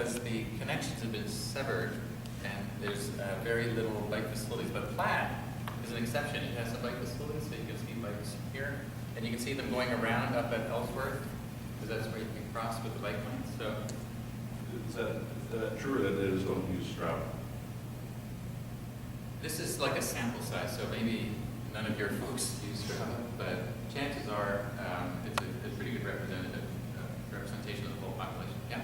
because the connections have been severed and there's very little bike facilities. But Platt is an exception. It has some bike facilities, so you can see bikes here. And you can see them going around up at Ellsworth, because that's where you can cross with the bike lanes. So, is that true that they just don't use Stroud? this is like a sample size, so maybe none of your folks use Strava, but chances are it's a pretty good representation of the whole population. Yeah?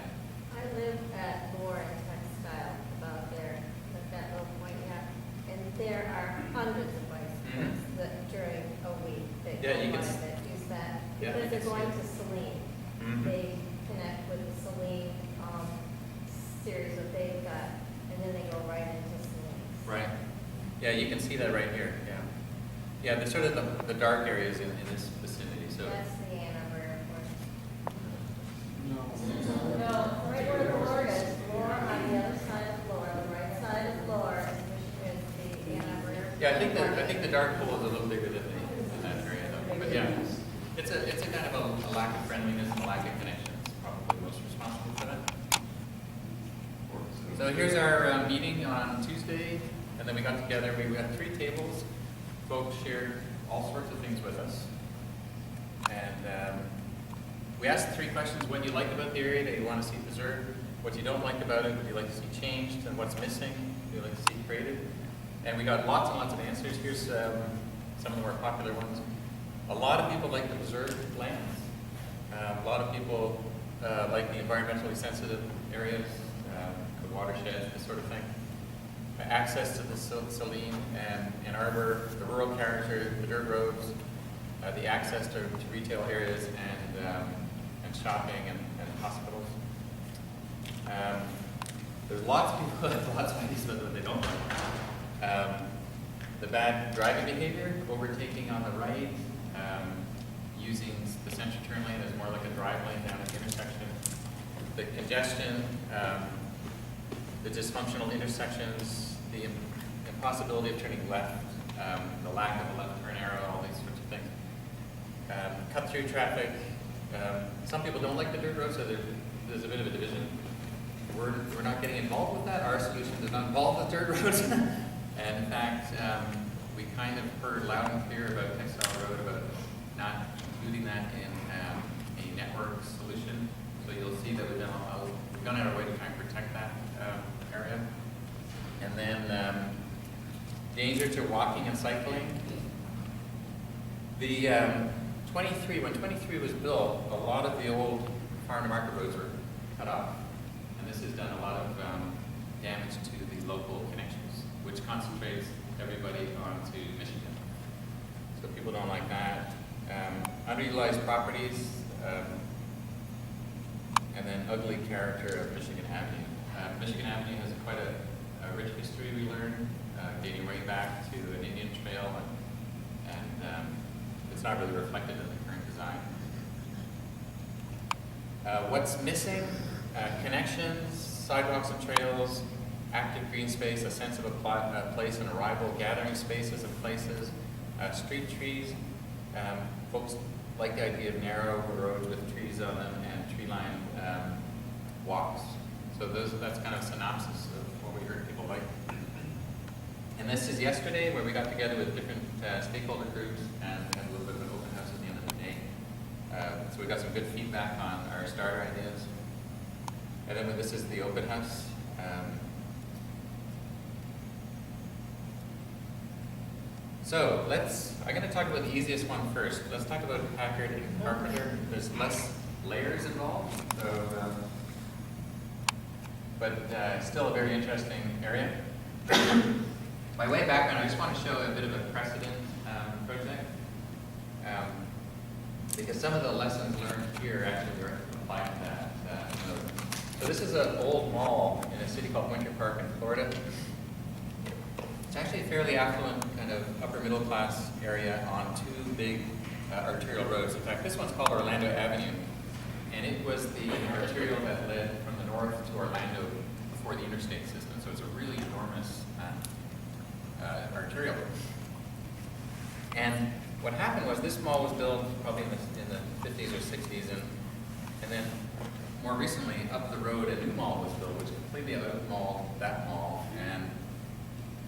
I live at Lower and Textile, about there, at that little point, yeah. And there are hundreds of bicycles that during a week, they Yeah, you go can by that use that. Yeah, Because you they're can going see to Saline. Mhm. They connect with the Saline series that they've got, and then they go right into Saline. Right. Yeah, you can see that right here. Yeah. Yeah, the sort of the dark areas in this vicinity. So. That's the Ann Arbor Airport. No. No, right where the Lord is, Lower on the other side of Lower, the right side of Lower is the Ann Arbor Airport. Yeah, I think the dark pool is a little bigger than that area, though. But yeah, it's a kind of a lack of friendliness and a lack of connection. It's probably most responsible for that. So here's our meeting on Tuesday, and then we got together. We got 3 tables. Folks shared all sorts of things with us, and we asked 3 questions: what you like about the area that you want to see preserved, what you don't like about it, what you like to see changed, and what's missing, what you like to see created. And we got lots and lots of answers. Here's some of the more popular ones. A lot of people like the preserved lands. A lot of people like the environmentally sensitive areas, the watershed, this sort of thing. Access to the Saline and Ann Arbor, the rural character, the dirt roads, the access to retail areas and shopping and hospitals. There's lots of people that have lots of ideas about what they don't like. The bad driving behavior, overtaking on the right, using the center turn lane as more like a drive lane down at the intersection, the congestion, the dysfunctional intersections, the impossibility of turning left, the lack of a left turn arrow, all these sorts of things. Cut-through traffic. Some people don't like the dirt road, so there's a bit of a division. We're not getting involved with that. Our solution does not involve the dirt roads. And in fact, we kind of heard loud and clear about Textile Road about not including that in a network solution. So you'll see that we've gone out of our way to try and protect that area. And then danger to walking and cycling. The 23, when 23 was built, a lot of the old farm to market roads were cut off. And this has done a lot of damage to the local connections, which concentrates everybody onto Michigan. So people don't like that. Underutilized properties, and then ugly character of Michigan Avenue. Michigan Avenue has quite a rich history, we learned, dating way back to an Indian trail, and it's not really reflected in the current design. What's missing? Connections, sidewalks and trails, active green space, a sense of a place and arrival, gathering spaces and places, street trees. Folks like the idea of narrow roads with trees on them and tree-lined walks. So that's kind of a synopsis of what we heard people like. And this is yesterday, where we got together with different stakeholder groups and had a little bit of an open house at the end of the day. So we got some good feedback on our starter ideas. And then this is the open house. So I'm going to talk about the easiest one first. Let's talk about Packard and Carpenter. There's less layers involved, so, but still a very interesting area. By way of background, I just want to show a bit of a precedent project, because some of the lessons learned here actually are applied to that. So this is an old mall in a city called Winter Park in Florida. It's actually a fairly affluent kind of upper middle class area on 2 big arterial roads. In fact, this one's called Orlando Avenue, and it was the arterial that led from the north to Orlando before the interstate system. So it's a really enormous arterial. And what happened was this mall was built probably in the 50s or 60s, and then more recently, up the road, a new mall was built, which completely out-malled that mall, and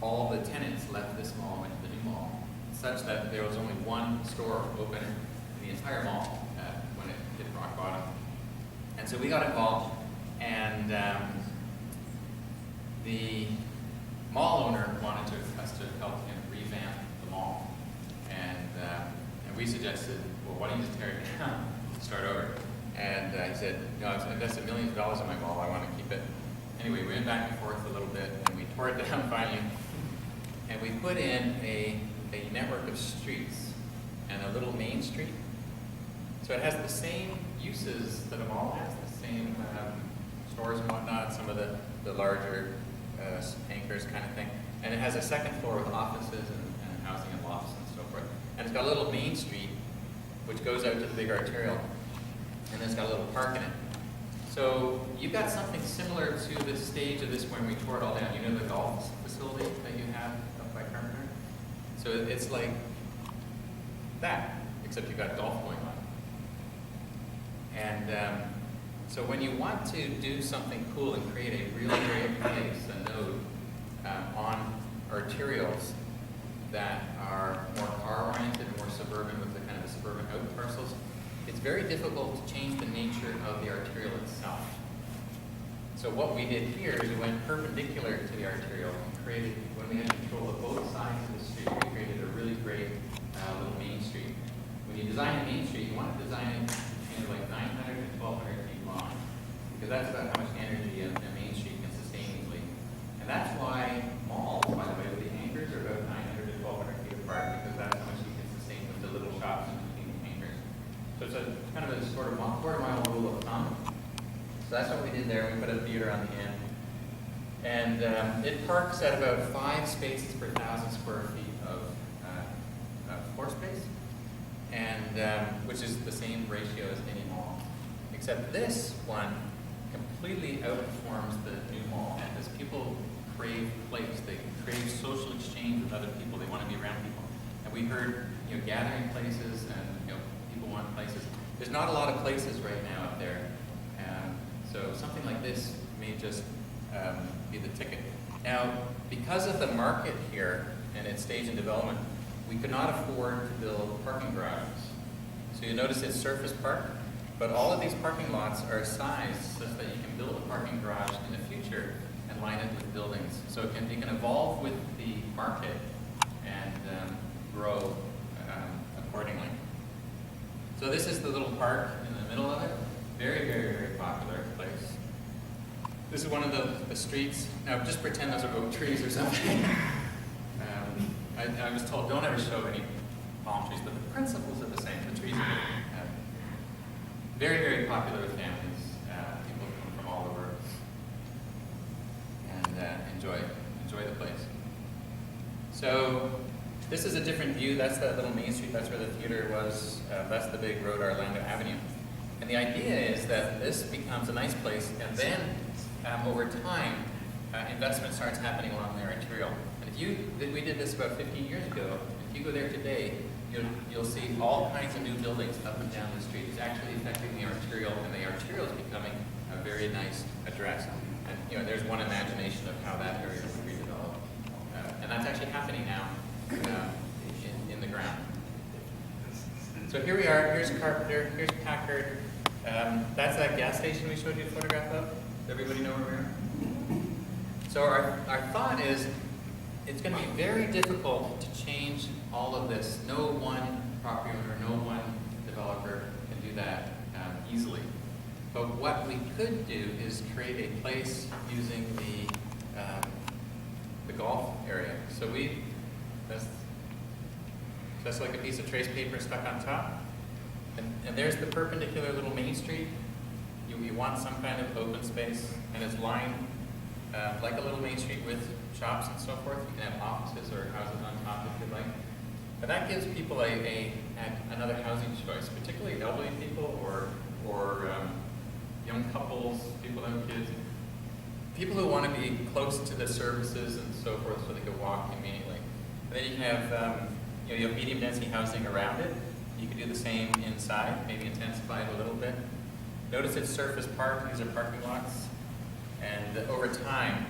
all the tenants left this mall and went to the new mall, such that there was only one store open in the entire mall when it hit rock bottom. And so we got involved, and the mall owner wanted us to help him revamp the mall. And we suggested, well, why don't you just tear it down, start over? And he said, no, I've invested millions of dollars in my mall, I want to keep it. Anyway, we went back and forth a little bit, and we tore it down finally. And we put in a network of streets and a little main street. So it has the same uses that a mall has, the same stores and whatnot, some of the larger anchors kind of thing. And it has a second floor with offices and housing and lofts and so forth. And it's got a little main street, which goes out to the big arterial. And then it's got a little park in it. So you've got something similar to the stage of this when we tore it all down. You know the golf facility that you have up by Carpenter? So it's like that, except you've got golf going on. And so when you want to do something cool and create a really great place, a node, on arterials that are more car-oriented, more suburban with the kind of the suburban out parcels, it's very difficult to change the nature of the arterial itself. So what we did here is we went perpendicular to the arterial and created, when we had control of both sides of the street, we created a really great little main street. When you design a main street, you want to design it like 900 to 1,200 feet long, because that's about how much energy a main street can sustain easily. And that's why malls, by the way, with the anchors are about 900 to 1,200 feet apart, because that's how much you can sustain with the little shops in between the anchors. So it's a kind of a sort of quarter-mile rule of thumb. So that's what we did there. We put a theater on the end. And it parks at about 5 spaces per 1,000 square feet of floor space, and which is the same ratio as any mall. Except this one completely outperforms the new mall, because people crave place. They crave social exchange with other people. They want to be around people. And we heard, gathering places, and people want places. There's not a lot of places right now up there. So something like this may just be the ticket. Now, because of the market here and its stage in development, we could not afford to build parking garages. So you notice it's surface park, but all of these parking lots are sized such that you can build a parking garage in the future and line it with buildings. So it can evolve with the market and grow accordingly. So this is the little park in the middle of it. Very, very, very popular place. This is one of the streets. Now just pretend those are oak trees or something. I was told don't ever show any palm trees, but the principles are the same. The trees are very, very popular with families. People come from all over and enjoy the place. So this is a different view. That's that little main street. That's where the theater was. That's the big road, Orlando Avenue. And the idea is that this becomes a nice place, and then over time, investment starts happening along the arterial. And we did this about 15 years ago. If you go there today, you'll see all kinds of new buildings up and down the street. It's actually affecting the arterial, and the arterial is becoming a very nice address. And there's one imagination of how that area would be developed, and that's actually happening now in the ground. So here we are. Here's Carpenter. Here's Packard. That's that gas station we showed you a photograph of. Does everybody know where we are? So our thought is it's going to be very difficult to change all of this. No one property owner, no one developer can do that easily. But what we could do is create a place using the golf area. So that's like a piece of trace paper stuck on top. And there's the perpendicular little main street. You want some kind of open space, and it's lined like a little main street with shops and so forth. You can have offices or houses on top if you'd like. But that gives people another housing choice, particularly elderly people or young couples, people who have kids, people who want to be close to the services and so forth so they can walk conveniently. And then you can have you have medium density housing around it. You could do the same inside, maybe intensify it a little bit. Notice it's surface park, these are parking lots. And over time,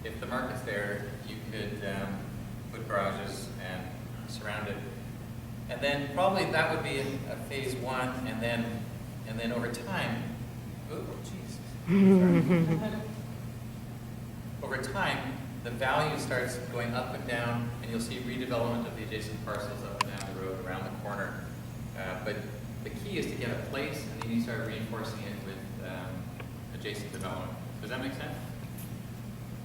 if the market's there, you could put garages and surround it. And then probably that would be a phase one, and then over time, oh, jeez. Over time, the value starts going up and down, and you'll see redevelopment of the adjacent parcels up and down the road, around the corner. But the key is to get a place, and then you start reinforcing it with adjacent development. Does that make sense?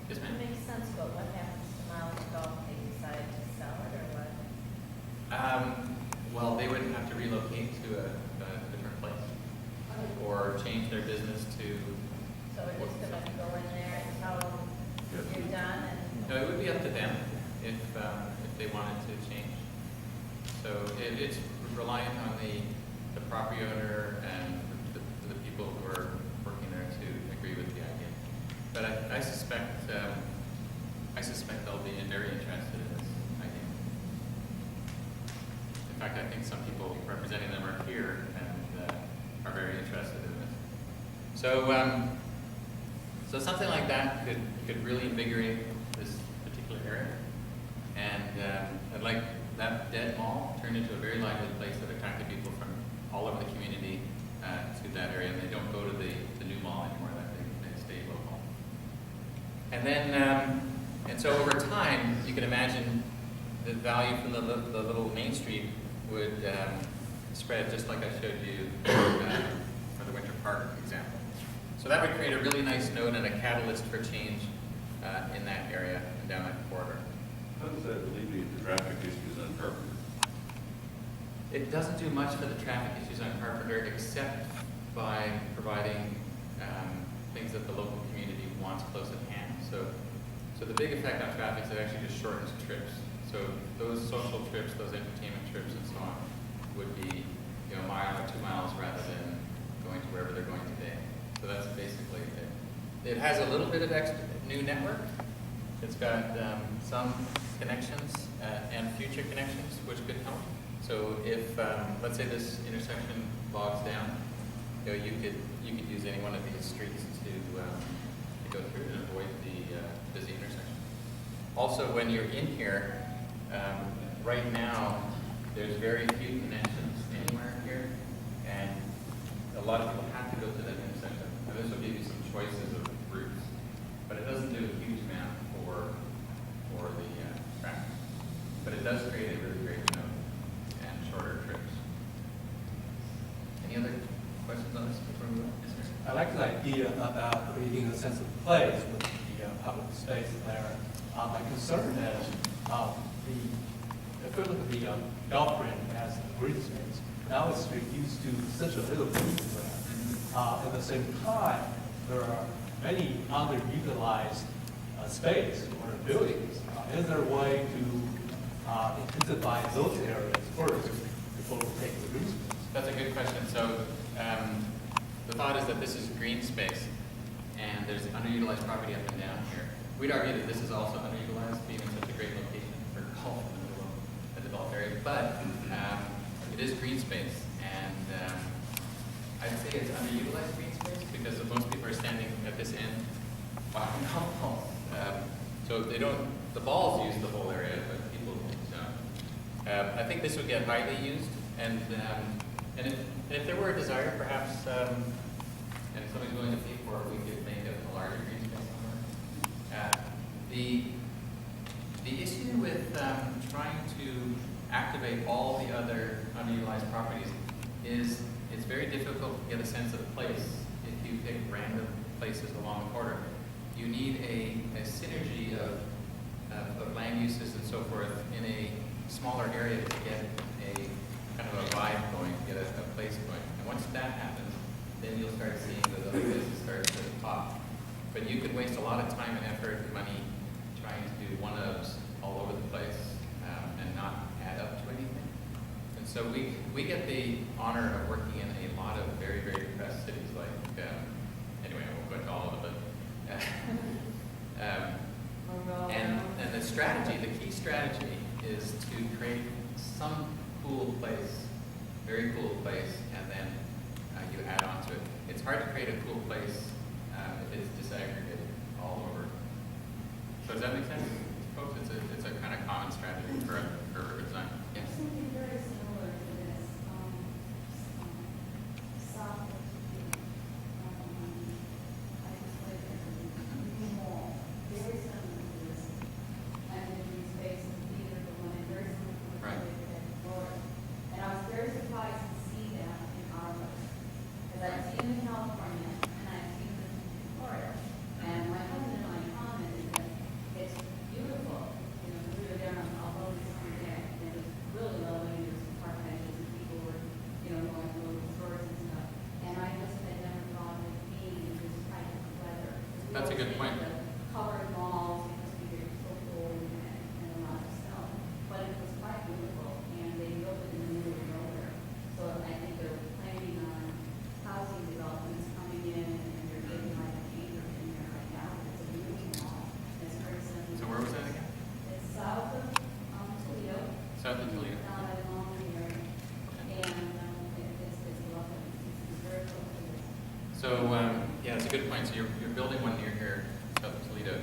Yes, ma'am? It makes sense, but what happens to Miles Golf? They decide to sell it or what? Well, they would have to relocate to a different place, or change their business to. So we're just gonna go in there and tell them you're done and. No, it would be up to them if they wanted to change. So it's reliant on the property owner and the people who are working there to agree with the idea. But I suspect they'll be very interested in this idea. In fact, I think some people representing them are here and are very interested in this. So something like that could really invigorate this particular area, and like that dead mall turned into a very lively place that attracted people from all over the community to that area, and they don't go to the new mall anymore. That they stay local. And then and so over time, you can imagine the value from the little Main Street would spread, just like I showed you for the Winter Park example. So that would create a really nice node and a catalyst for change in that area and down that corridor. How does that alleviate the traffic issues on Carpenter? It doesn't do much for the traffic issues on Carpenter, except by providing things that the local community wants close at hand. So the big effect on traffic is it actually just shortens trips. So those social trips, those entertainment trips and so on would be, a mile or 2 miles rather than going to wherever they're going today. So that's basically it. It has a little bit of extra new network. It's got some connections and future connections which could help. So if, let's say this intersection bogs down, you could use any one of these streets to go through and avoid the busy intersection. Also, when you're in here, right now, there's very few connections anywhere here, and a lot of people have to go to that intersection. And this will give you some choices of routes, but it doesn't do a huge amount for the traffic. But it does create a really great node and shorter trips. Any other questions on this before we go? Yes, sir. I like the idea about creating a sense of place with the public space there. My concern is if we look at the golf green as a green space, now it's reduced to such a little green there. At the same time, there are many underutilized space or buildings. Is there a way to intensify those areas first before we take the green space? That's a good question. So the thought is that this is green space, and there's underutilized property up and down here. We'd argue that this is also underutilized, being in such a great location for golf in the middle of a developed area. But it is green space, and I'd say it's underutilized green space because most people are standing at this end watching golf balls. So they don't. The balls use the whole area, but people don't. I think this would get highly used, and if there were a desire, perhaps, and if somebody's willing to pay for it, we could make it a larger green space somewhere. The issue with trying to activate all the other underutilized properties is it's very difficult to get a sense of place if you pick random places along the corridor. You need a synergy of land uses and so forth in a smaller area to get a kind of a vibe going, get a place going. And once that happens, then you'll start seeing those other places start to pop. But you could waste a lot of time and effort and money trying to do one-ofs all over the place and not add up to anything. And so we get the honor of working in a lot of very, very depressed cities like, anyway, I won't go into all of it, but and the strategy, the key strategy is to create some cool place, very cool place, and then you add on to it. it's hard to create a cool place if it's disaggregated all over. So does that make sense, folks? It's a kind of common strategy for urban design. Yes. Something very similar to this, south of the, I just like it, the mall, very similar to this. And in these spaces, theater, the one, and very similar to what Right. they did in Florida. And I was very surprised to see that in our place. Because I've seen it in California, and I've seen it in Florida. And my husband and I commented that it's beautiful, you know, we were there on a lovely summer day, and it was really lovely, there was some park benches, and people were, you know, going to little stores and stuff. And I just had never thought of it being in this type of weather. We That's a good always point. think of colored malls because we get so cold and a lot of snow, but it was quite beautiful, and they built it in the middle of nowhere. So I think they're planning on housing developments coming in, and they're getting like a cater in there right now. It's a beautiful mall. It's very simple. So where was that again? It's south of Toledo, South of Toledo. down by the Long area, and it's lovely. It's very close to this. So, yeah, it's a good point. So you're building one near here, south of Toledo.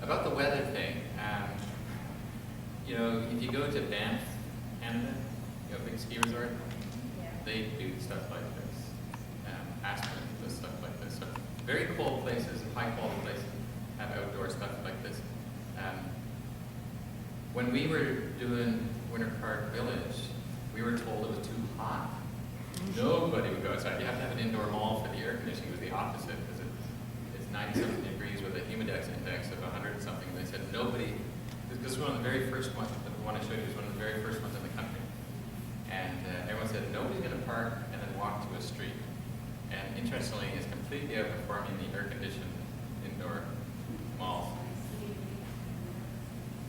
About the weather thing, you know, if you go to Banff, Canada, you know, big ski resort, Yeah. they do stuff like this. Aspen does stuff like this. So very cold places, high quality places have outdoor stuff like this. When we were doing Winter Park Village, we were told it was too hot. Nobody would go outside. You have to have an indoor mall for the air conditioning. It was the opposite because it's 90-something degrees with a humidex index of 100 and something. They said nobody, this was one of the very first ones, the one I showed you was one of the very first ones in the country. And everyone said nobody's going to park and then walk to a street. And interestingly, it's completely outperforming the air-conditioned indoor malls.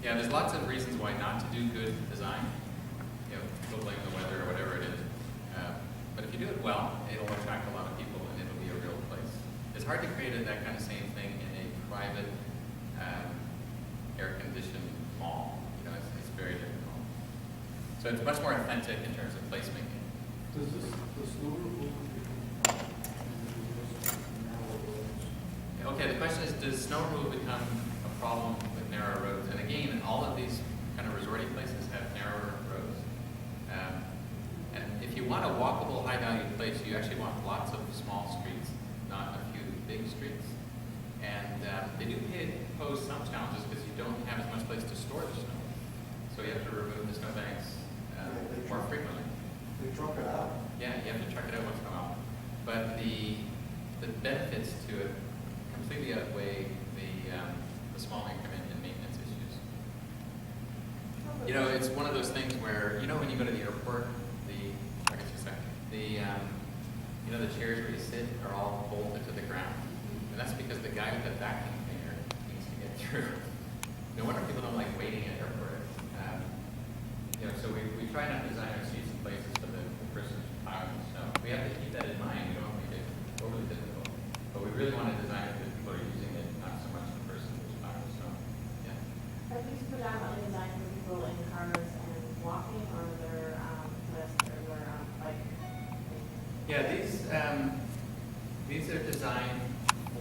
Yeah, there's lots of reasons why not to do good design. You know, people blame the weather or whatever it is. But if you do it well, it'll attract a lot of people and it'll be a real place. It's hard to create that kind of same thing in a private, air-conditioned mall. You know, it's very difficult. So it's much more authentic in terms of placemaking. Does the snow removal become narrow roads? Okay, the question is, does snow removal become a problem with narrow roads? And again, all of these kind of resorty places have narrower roads. And if you want a walkable, high-value place, you actually want lots of small streets, not a few big streets. And they do pose some challenges because you don't have as much place to store the snow. So you have to remove the snowbanks more frequently. They truck it out. Yeah, you have to truck it out once in a while. But the benefits to it completely outweigh the small increment in maintenance issues. You know, it's one of those things where, you know, when you go to the airport, you know, the chairs where you sit are all bolted to the ground. And that's because the guy with the vacuum cleaner needs to get through. No wonder people don't like waiting at airports. You know, so we try not to design our seats and places for the person who's plowing the snow. We have to keep that in mind. We don't make it overly difficult. But we really want to design it because people are using it, not so much the person who's plowing the snow. Yeah. Are these predominantly designed for people in cars and walking, or their bike? Yeah, these are designed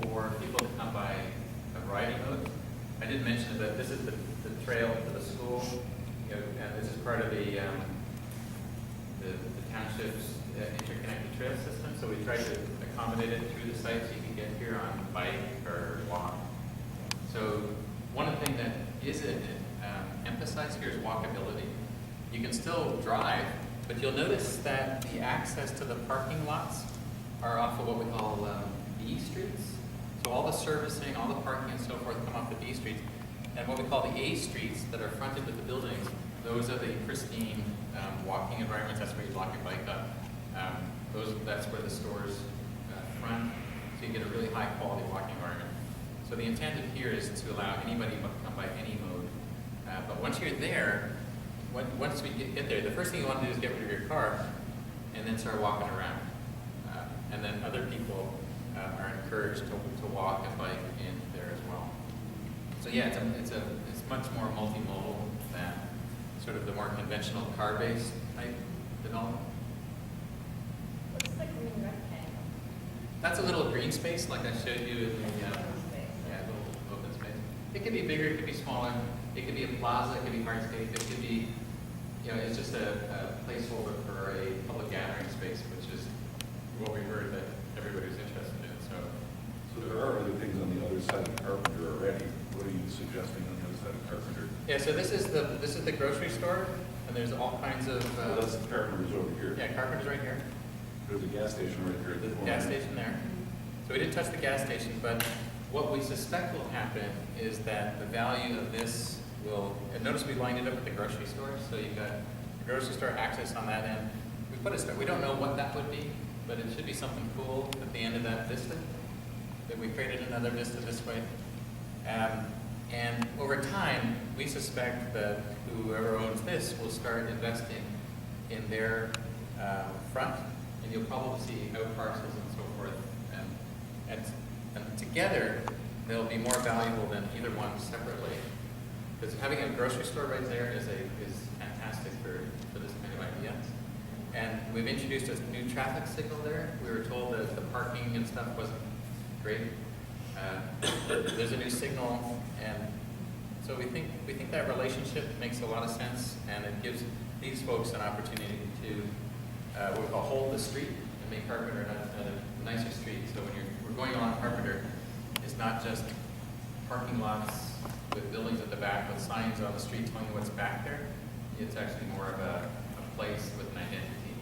for people to come by a variety of modes. I did mention that this is the trail to the school, you know, and this is part of the township's interconnected trail system. So we tried to accommodate it through the site so you can get here on bike or walk. So one of the things that isn't emphasized here is walkability. You can still drive, but you'll notice that the access to the parking lots are off of what we call B streets. So all the servicing, all the parking and so forth come off the B streets. And what we call the A streets that are fronted with the buildings, those are the pristine walking environments. That's where you lock your bike up. That's where the stores front. So you get a really high quality walking environment. So the intent of here is to allow anybody to come by any mode. But once you're there, once we get there, the first thing you want to do is get rid of your car and then start walking around. And then other people are encouraged to walk and bike in there as well. So yeah, it's much more multimodal than sort of the more conventional car-based type development. What's the green rectangle? green space, like I showed you in the, yeah, little open space. It could be bigger, it could be smaller, it could be a plaza, it could be hardscape, it could be, you know, it's just a placeholder for a public gathering space, which is what we heard that everybody's interested in, so. So there are other things on the other side of Carpenter already. What are you suggesting on the other side of Carpenter? Yeah, so this is the grocery store, and there's all kinds of, Well, that's the Carpenter's over here. yeah, Carpenter's right here. There's a gas station right there. There's a gas station there. So we didn't touch the gas station, but what we suspect will happen is that the value of this will, and notice we lined it up with the grocery store, so you've got the grocery store access on that end. We don't know what that would be, but it should be something cool at the end of that vista, that we created another vista this way. And over time, we suspect that whoever owns this will start investing in their front, and you'll probably see out parcels and so forth. And together, they'll be more valuable than either one separately. Because having a grocery store right there is fantastic for this kind of idea. And we've introduced a new traffic signal there. We were told that the parking and stuff wasn't great. There's a new signal, and so we think that relationship makes a lot of sense, and it gives these folks an opportunity to what we call hold the street and make Carpenter a nicer street. So when we're going on Carpenter, it's not just parking lots with buildings at the back with signs on the street telling you what's back there. It's actually more of a place with an identity.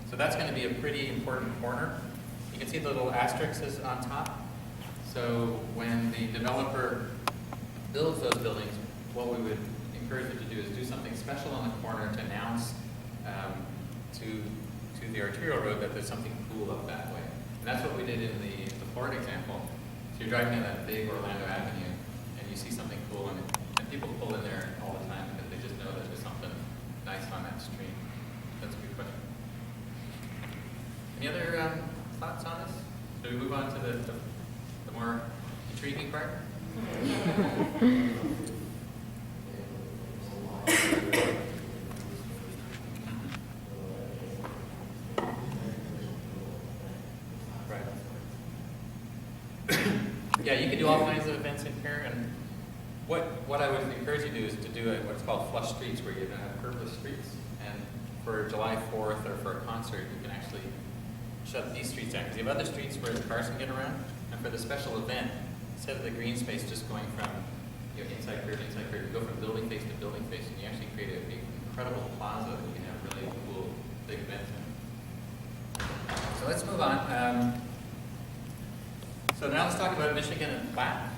So that's going to be a pretty important corner. You can see the little asterisks on top. So when the developer builds those buildings, what we would encourage them to do is do something special on the corner to announce to the arterial road that there's something cool up that way. And that's what we did in the Florida example. So you're driving down that big Orlando Avenue, and you see something cool, and people pull in there all the time because they just know that there's something nice on that street. That's a good question. Any other thoughts on this? So we move on to the more intriguing part? Right. Yeah, you can do all kinds of events in here, and what I would encourage you to do is to do what's called flush streets, where you're going to have curbless streets, and for July 4th or for a concert, you can actually shut these streets down, because you have other streets where the cars can get around, and for the special event, instead of the green space just going from inside curve, you go from building face to building face, and you actually create an incredible plaza that you can have really cool big events in. So let's move on. So now let's talk about Michigan and Platt.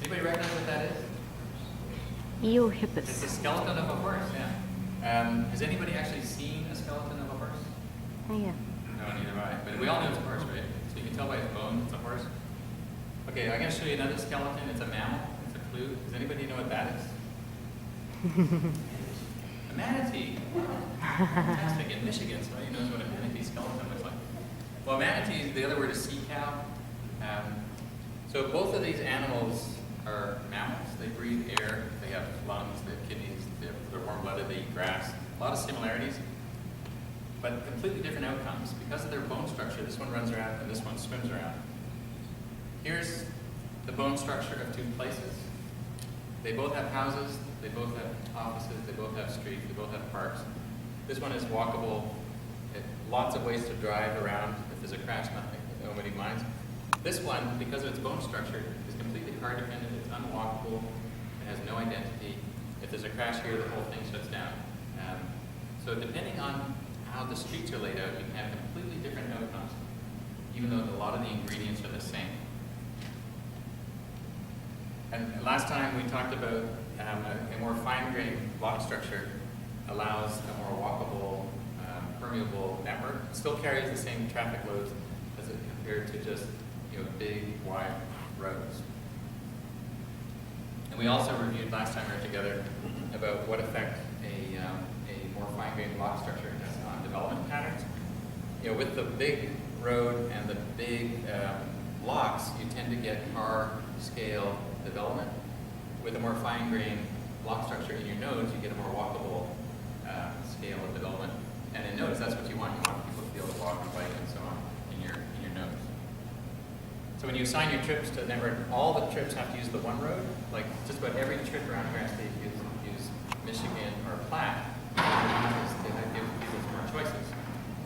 Anybody recognize what that is? Eohippus. It's a skeleton of a horse, yeah. Has anybody actually seen a skeleton of a horse? Oh, yeah. No, neither have I. But we all know it's a horse, right? So you can tell by its bones it's a horse. Okay, I'm going to show you another skeleton. It's a mammal. It's a clue. Does anybody know what that is? A manatee. Fantastic. In Michigan, somebody knows what a manatee skeleton looks like. Well, manatee, the other word is sea cow. So both of these animals are mammals. They breathe air. They have lungs. They have kidneys. They're warm-blooded. They eat grass. A lot of similarities, but completely different outcomes. Because of their bone structure, this one runs around and this one swims around. Here's the bone structure of two places. They both have houses. They both have offices. They both have streets. They both have parks. This one is walkable. Lots of ways to drive around. If there's a crash, nobody minds. This one, because of its bone structure, is completely car dependent. It's unwalkable. It has no identity. If there's a crash here, the whole thing shuts down. So depending on how the streets are laid out, you can have completely different outcomes, even though a lot of the ingredients are the same. And last time we talked about a more fine-grained block structure allows a more walkable, permeable network. It still carries the same traffic loads as it compared to just big, wide roads. And we also reviewed last time we were together about what effect a more fine-grained block structure has on development patterns. With the big road and the big blocks, you tend to get car scale development. With a more fine-grained block structure in your nodes, you get a more walkable scale of development. And in nodes, that's what you want. You want people to be able to walk and bike and so on. you assign your trips to the network, all the trips have to use the one road. Like just about every trip around Grand State use Michigan or Platt. They give people more choices.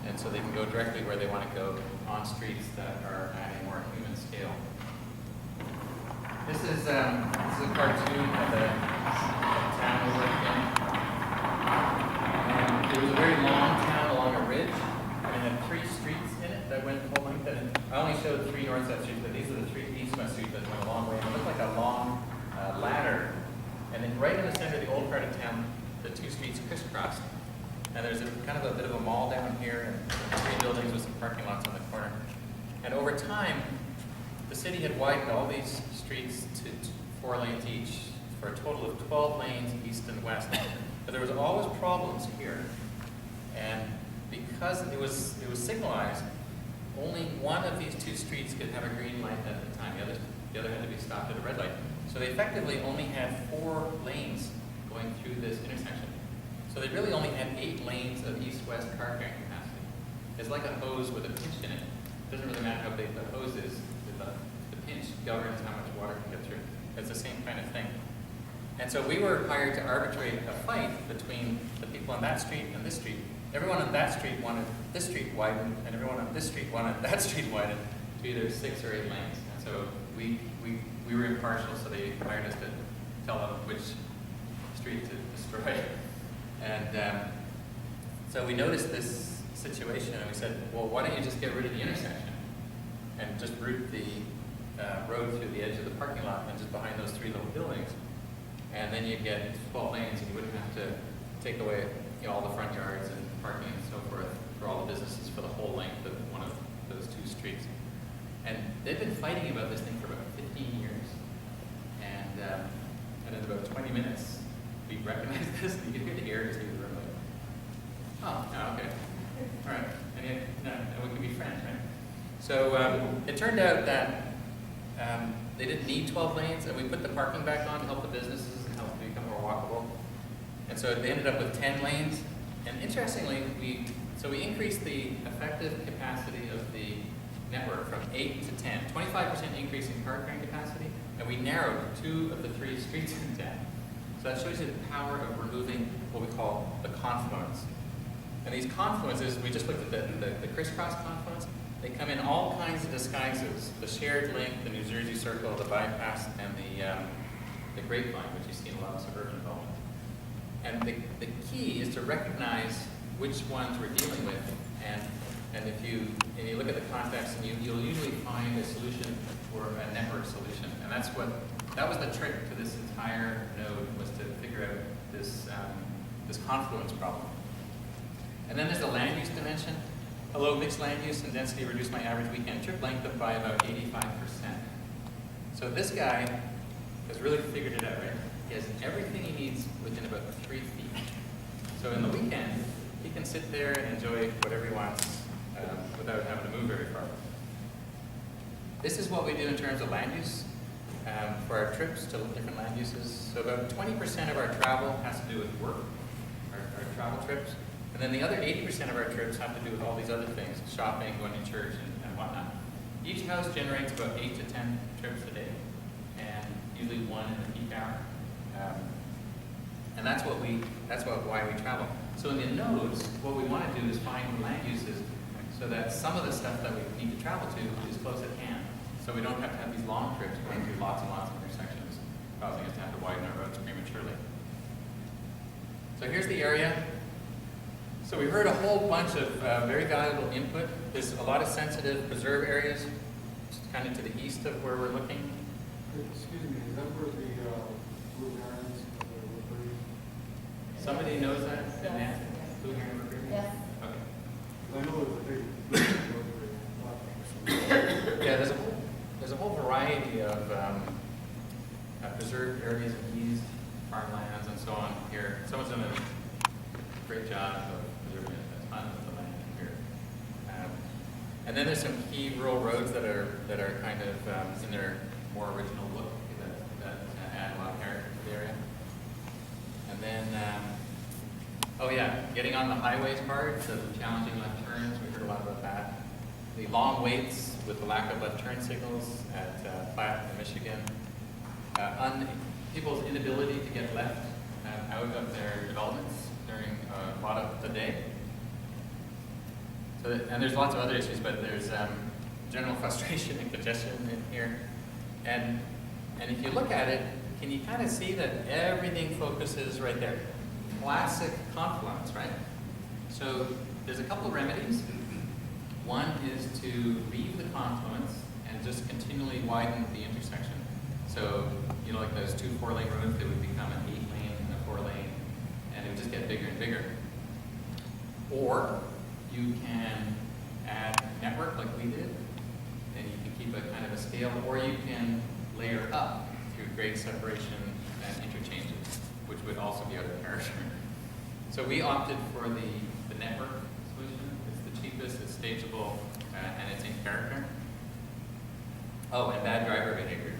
And so they can go directly where they want to go on streets that are at a more human scale. This is a cartoon of the town we lived in. And it was a very long town along a ridge, and it had 3 streets in it that went the whole length. And I only showed 3 north-south streets, but these are the 3 east-west streets that went a long way. And it looked like a long ladder. And then right in the center of the old part of town, the 2 streets crisscrossed. And there's kind of a bit of a mall down here, and 3 buildings with some parking lots on the corner. And over time, the city had widened all these streets to 4 lanes each, for a total of 12 lanes east and west. But there was always problems here. And because it was signalized, only one of these 2 streets could have a green light at the time. The other had to be stopped at a red light. So they effectively only had 4 lanes going through this intersection. So they really only had 8 lanes of east-west car carrying capacity. It's like a hose with a pinch in it. It doesn't really matter how big the hose is. The pinch governs how much water can get through. It's the same kind of thing. And so we were hired to arbitrate a fight between the people on that street and this street. Everyone on that street wanted this street widened, and everyone on this street wanted that street widened to either 6 or 8 lanes. And so we were impartial, so they hired us to tell them which street to destroy. And so we noticed this situation, and we said, well, why don't you just get rid of the intersection and just route the road through the edge of the parking lot and just behind those 3 little buildings, and then you'd get 12 lanes, and you wouldn't have to take away all the front yards and parking and so forth for all the businesses for the whole length of one of those 2 streets. And they've been fighting about this thing for about 15 years, and in about 20 minutes, we recognized this, and you could hear the air just leave the room like, oh, okay, all right, and we can be friends, right? So it turned out that they didn't need 12 lanes, and we put the parking back on to help the businesses and help it become more walkable. And so they ended up with 10 lanes, and interestingly, we increased the effective capacity of the network from 8 to 10, 25% increase in car carrying capacity, and we narrowed 2 of the 3 streets in town. So that shows you the power of removing what we call the confluence. And these confluences, we just looked at the crisscross confluence. They come in all kinds of disguises: the shared link, the New Jersey Circle, the bypass, and the grapevine, which you see in a lot of suburban development. And the key is to recognize which ones we're dealing with, and if you look at the context, and you'll usually find a solution or a network solution, and that was the trick to this entire node, was to figure out this confluence problem. And then there's the land use dimension. A low mixed land use and density reduced my average weekend trip length by about 85%. So this guy has really figured it out, right? He has everything he needs within about 3 feet. So in the weekend, he can sit there and enjoy whatever he wants without having to move very far. This is what we do in terms of land use for our trips to different land uses. So about 20% of our travel has to do with work, our travel trips. And then the other 80% of our trips have to do with all these other things: shopping, going to church, and whatnot. Each house generates about 8 to 10 trips a day, and usually 1 in the peak hour. And that's why we travel. So in the nodes, what we want to do is find land uses so that some of the stuff that we need to travel to is close at hand. So we don't have to have these long trips going through lots and lots of intersections, causing us to have to widen our roads prematurely. So here's the area. So we heard a whole bunch of very valuable input. There's a lot of sensitive preserve areas, kind of to the east of where we're looking. Excuse me, is that where the blue herons were buried? Somebody knows that? Blue Heron River? Yes. Okay. I know there's a big Yeah, there's a whole variety of preserved areas of eased farmlands and so on here. Someone's done a great job of preserving a ton of the land here. And then there's some key rural roads that are kind of in their more original look that add a lot of character to the area. And then, oh yeah, getting on the highways part, so the challenging left turns, we heard a lot about that. The long waits with the lack of left turn signals at Platt and Michigan, on people's inability to get left out of their developments during a lot of the day. So, and there's lots of other issues, but there's general frustration and congestion in here. And if you look at it, can you kind of see that everything focuses right there? Classic confluence, right? So there's a couple of remedies. One is to leave the confluence and just continually widen the intersection. So, you know, like those two 4-lane roads, they would become an 8-lane and a 4-lane, and it would just get bigger and bigger. Or you can add network like we did, and you can keep a kind of a scale, or you can layer up through grade separation and interchanges, which would also be out of character. So we opted for the network solution. It's the cheapest, it's stageable, and it's in character. Oh, and bad driver behavior.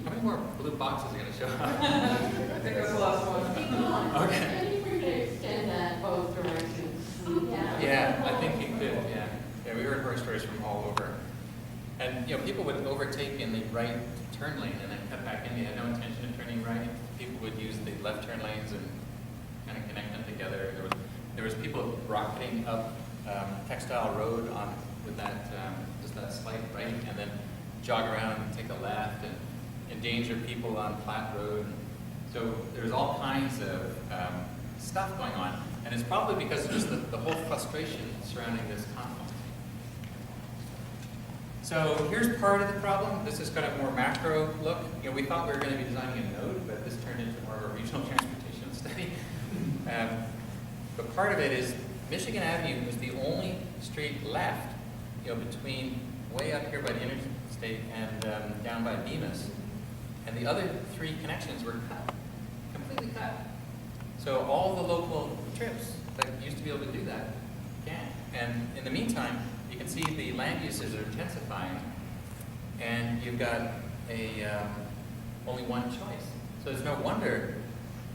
How many more blue boxes are going to show up? I think that's the last one. Okay. Maybe we could extend that both directions. Yeah, I think you could, yeah. Yeah, we heard horror stories from all over. And, you know, people would overtake in the right turn lane and then cut back in. They had no intention of turning right. People would use the left turn lanes and kind of connect them together. There was people rocketing up Textile Road with that, just that slight right, and then jog around and take a left and endanger people on Platt Road. So there's all kinds of stuff going on. And it's probably because of just the whole frustration surrounding this conflict. So here's part of the problem. This is kind of more macro look. You know, we thought we were going to be designing a node, but this turned into more of a regional transportation study. But part of it is Michigan Avenue was the only street left, you know, between way up here by the interstate and down by Bemis. And the other 3 connections were cut, completely cut. So all the local trips that used to be able to do that can't. And in the meantime, you can see the land uses are intensifying, and you've got only one choice. So it's no wonder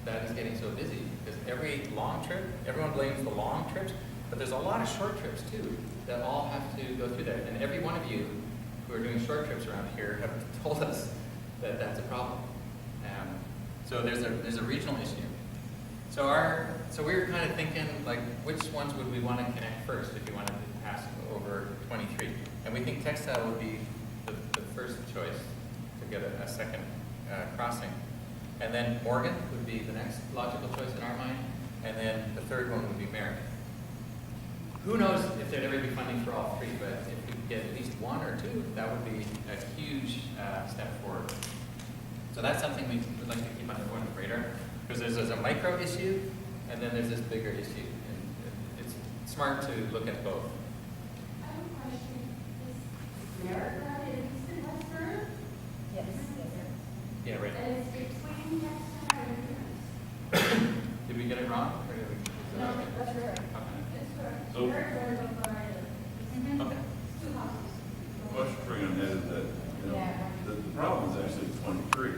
that it's getting so busy, because every long trip, everyone blames the long trips, but there's a lot of short trips too that all have to go through there. And every one of you who are doing short trips around here have told us that that's a problem. So there's a regional issue. So we were kind of thinking, like, which ones would we want to connect first if you wanted to pass over 23? And we think Textile would be the first choice to get a second crossing. And then Morgan would be the next logical choice in our mind. And then the third one would be Merritt. Who knows if there'd ever be funding for all 3, but if we could get at least 1 or 2, that would be a huge step forward. So that's something we would like to keep on everyone's radar. Because there's a micro issue, and then there's this bigger issue. And it's smart to look at both. I have a question. Is America in East and Westford? Yes. Yeah, right. And it's between Textile and Payne. Did we get it wrong? Or did we, No, that's right. Okay. It's correct. So- America is over Okay. It's 2 houses. The question for you on that is that, you know, Yeah. the problem is actually 23.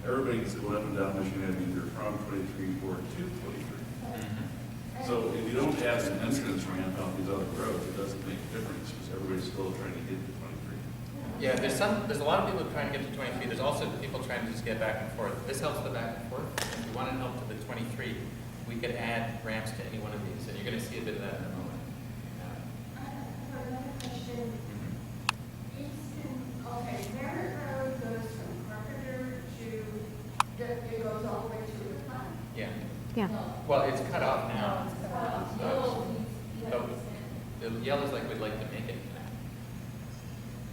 Everybody's going up and down Michigan Avenue, either from 23 or to 23. Mhm. So if you don't have an incidence ramp out these other roads, it doesn't make a difference, because everybody's still trying to get to 23. Yeah, there's a lot of people trying to get to 23. There's also people trying to just get back and forth. This helps the back and forth. If you want to help to the 23, we could add ramps to any one of these, and you're going to see a bit of that in a moment. I have another question. Okay, Merritt Road goes from Carpenter to, it goes all the way to the plant. Yeah. Yeah. Well, it's cut off now. Oh, The yellow's like we'd like to make it connect.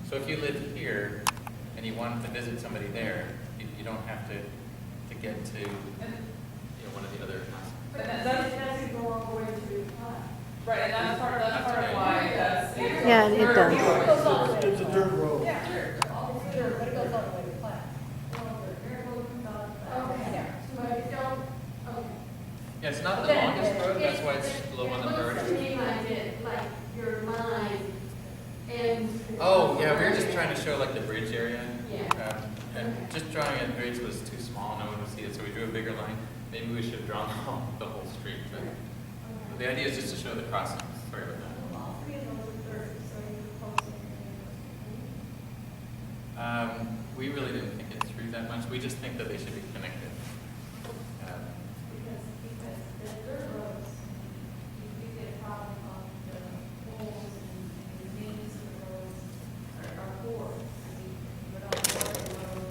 So if you live here and you wanted to visit somebody there, you don't have to get to one of the other. But It that's, doesn't go all the way to the plant. right, and that's part of why, Yeah, it does. It goes all the way. It's a dirt road. Yeah, sure. It's dirt, but it goes all the way to Platt. Okay, so I don't, okay. Yeah, it's not the longest road, that's why it's low on the It priority. looks to me like like your line ends. Oh, yeah, we were just trying to show like the bridge area. Yeah. And just drawing a bridge was too small, no one would see it, so we drew a bigger line. Maybe we should have drawn the whole street, but the idea is just to show the crossings. Sorry about that. All 3 of those are dirt, so you're close. We just think that they should be connected. Because the dirt roads, you do get a problem of the holes and the maintenance of the roads are poor. I mean, you go down the road,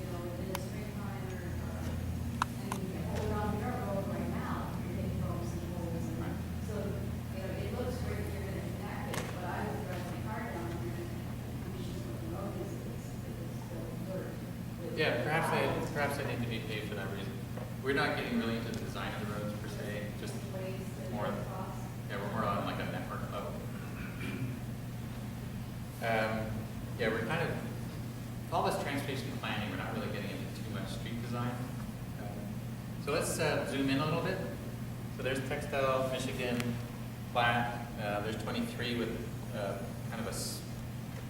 you know, in the springtime and you can hold on your road right now, you're getting bumps and holes. And so, you know, it looks great, you're gonna connect it, but I would drive my car down and the conditions of the road is still dirt. Yeah, perhaps they need to be paved for that reason. We're not getting really into the design of the roads per se, just more, yeah, we're more on like a network level. Yeah, we're kind of, all this transportation planning, we're not really getting into too much street design. So let's zoom in a little bit. So there's Textile, Michigan, Platt, there's 23 with kind of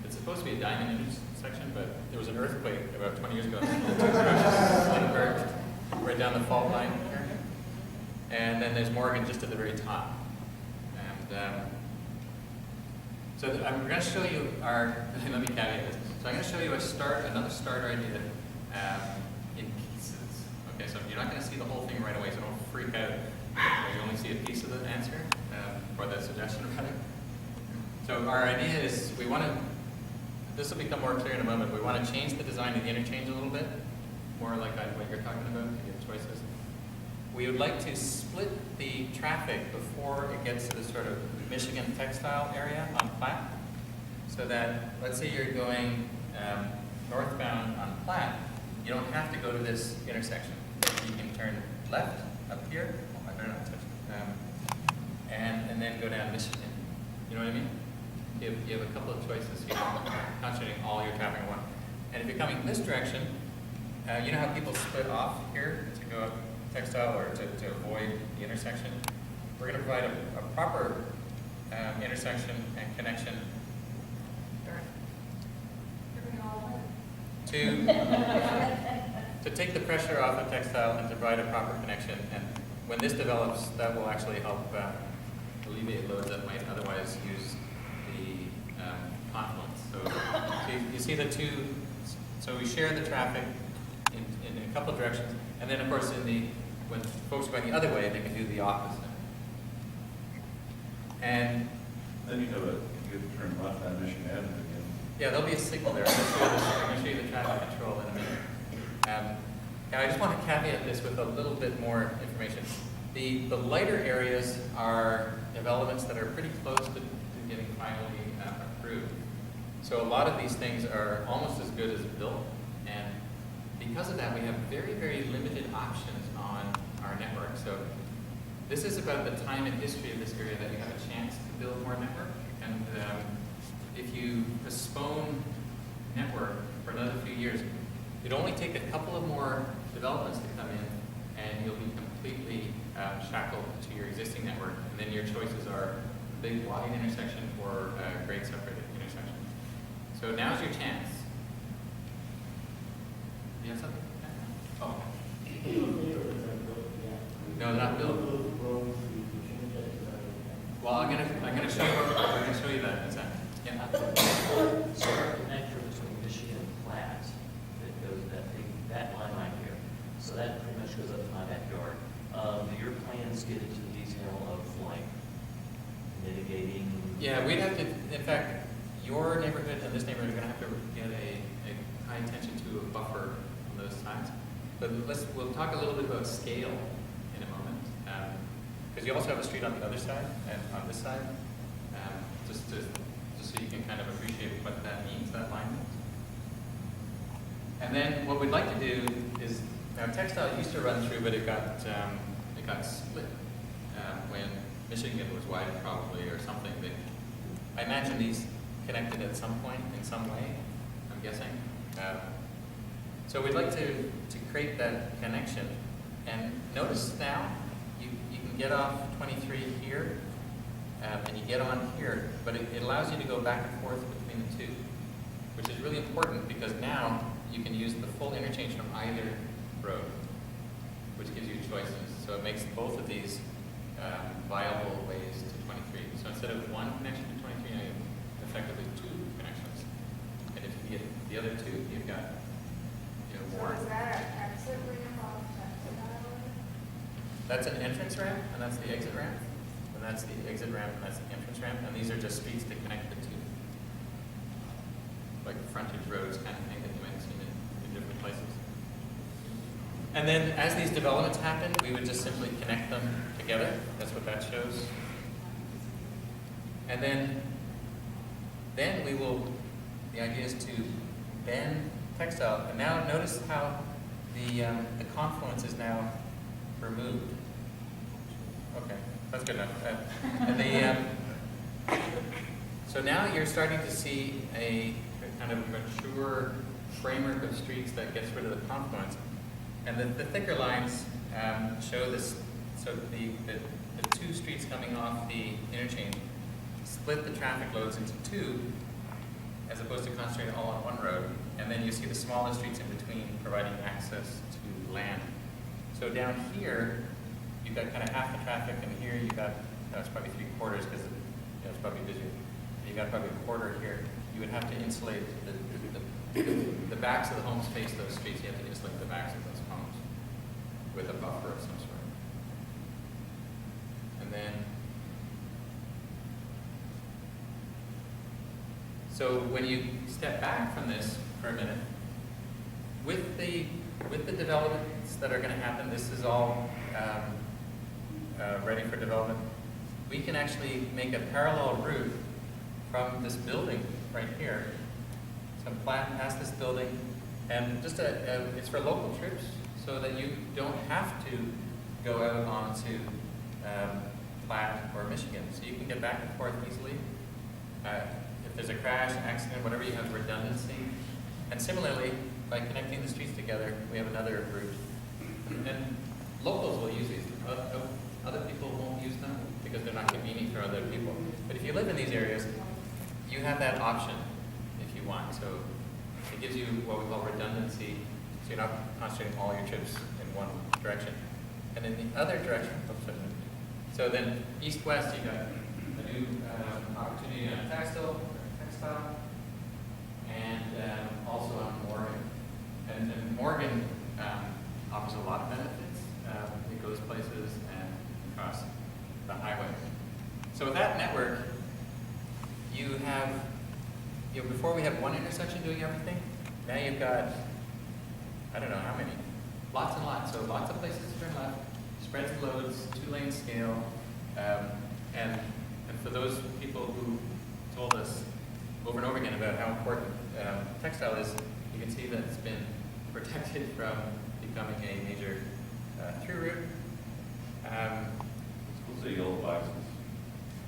it's supposed to be a diamond intersection, but there was an earthquake about 20 years ago. Divert, right down the fault line here. And then there's Morgan just at the very top. And so I'm going to show you our, let me caveat this. So I'm going to show you another starter idea in pieces. Okay, so you're not going to see the whole thing right away, so don't freak out. You only see a piece of the answer, or the suggestion rather. So our idea is we want to, this will become more clear in a moment, we want to change the design of the interchange a little bit, more like what you're talking about, to give choices. We would like to split the traffic before it gets to the sort of Michigan textile area on Platt, so that, let's say you're going northbound on Platt, you don't have to go to this intersection. You can turn left up here, oh, I better not touch, and then go down Michigan. You know what I mean? You have a couple of choices here, concentrating all your traffic in one. And if you're coming this direction, you know how people split off here to go up textile or to avoid the intersection? We're going to provide a proper intersection and connection to take the pressure off of textile and to provide a proper connection. And when this develops, that will actually help alleviate loads that might otherwise use the confluence. So you see the two, so we share the traffic in a couple of directions, and then of course when folks are going the other way, they can do the opposite. And Then you get to turn left on Michigan Avenue again. yeah, there'll be a signal there. I'm going to show you the traffic control in a minute. And I just want to caveat this with a little bit more information. The lighter areas are developments that are pretty close to getting finally approved. So a lot of these things are almost as good as built, and because of that, we have very, very limited options on our network. So this is about the time and history of this area that you have a chance to build more network. And if you postpone network for another few years, it'll only take a couple of more developments to come in, and you'll be completely shackled to your existing network. And then your choices are a big wide intersection or a grade separated intersection. So now's your chance. You have something? Oh. No, they're not built. Well, I'm gonna show you that in a second. Yeah. So our connector between Michigan and Platt, that goes that line right here. So that pretty much goes up to my backyard. Do your plans get into the detail of like mitigating? Yeah, we'd have to, in fact, your neighborhood and this neighborhood are gonna have to get a high attention to a buffer on those times. But we'll talk a little bit about scale in a moment. Because you also have a street on the other side and on this side, just so you can kind of appreciate what that means, that line. And then what we'd like to do is, now textile used to run through, but it got split when Michigan was wide probably or something. I imagine these connected at some point in some way, I'm guessing. So we'd like to create that connection. And notice now, you can get off 23 here, and you get on here, but it allows you to go back and forth between the two, which is really important because now you can use the full interchange from either road, which gives you choices. So it makes both of these viable ways to 23. So instead of one connection to 23, now you have effectively two connections. And if you get the other two, you've got more. So is that our exit ramp off Textile? That's an entrance ramp, and that's the exit ramp. And that's the exit ramp, and that's the entrance ramp, and these are just streets to connect the two. Like frontage roads kind of thing that you might have seen in different places. And then as these developments happen, we would just simply connect them together. That's what that shows. And then we will, the idea is to bend textile. And now notice how the confluence is now removed. Okay, that's good enough. So now you're starting to see a kind of mature framework of streets that gets rid of the confluence. And the thicker lines show this, so the two streets coming off the interchange split the traffic loads into two, as opposed to concentrating all on one road. And then you see the smaller streets in between providing access to land. So down here, you've got kind of half the traffic, and here you've got, it's probably 3/4 because it's probably busier. You've got probably a quarter here. You would have to insulate the backs of the homes face those streets. You have to insulate the backs of those homes with a buffer of some sort. And then, so when you step back from this for a minute, with the developments that are going to happen, this is all ready for development. We can actually make a parallel route from this building right here, some Platt past this building, and just it's for local trips, so that you don't have to go out onto Platt or Michigan, so you can get back and forth easily. If there's a crash, accident, whatever, you have redundancy. And similarly, by connecting the streets together, we have another route. And locals will use these. Other people won't use them because they're not convenient for other people. But if you live in these areas, you have that option if you want. So it gives you what we call redundancy, so you're not concentrating all your trips in one direction. And in the other direction, so then east-west, you got a new opportunity on textile, and also on Morgan. And Morgan offers a lot of benefits. It goes places and across the highway. So with that network, you have, before we have one intersection doing everything, now you've got, I don't know how many, lots and lots. So lots of places to turn left, spreads the loads, 2-lane scale, and for those people who told us over and over again about how important textile is, you can see that it's been protected from becoming a major through route. What's the yellow boxes?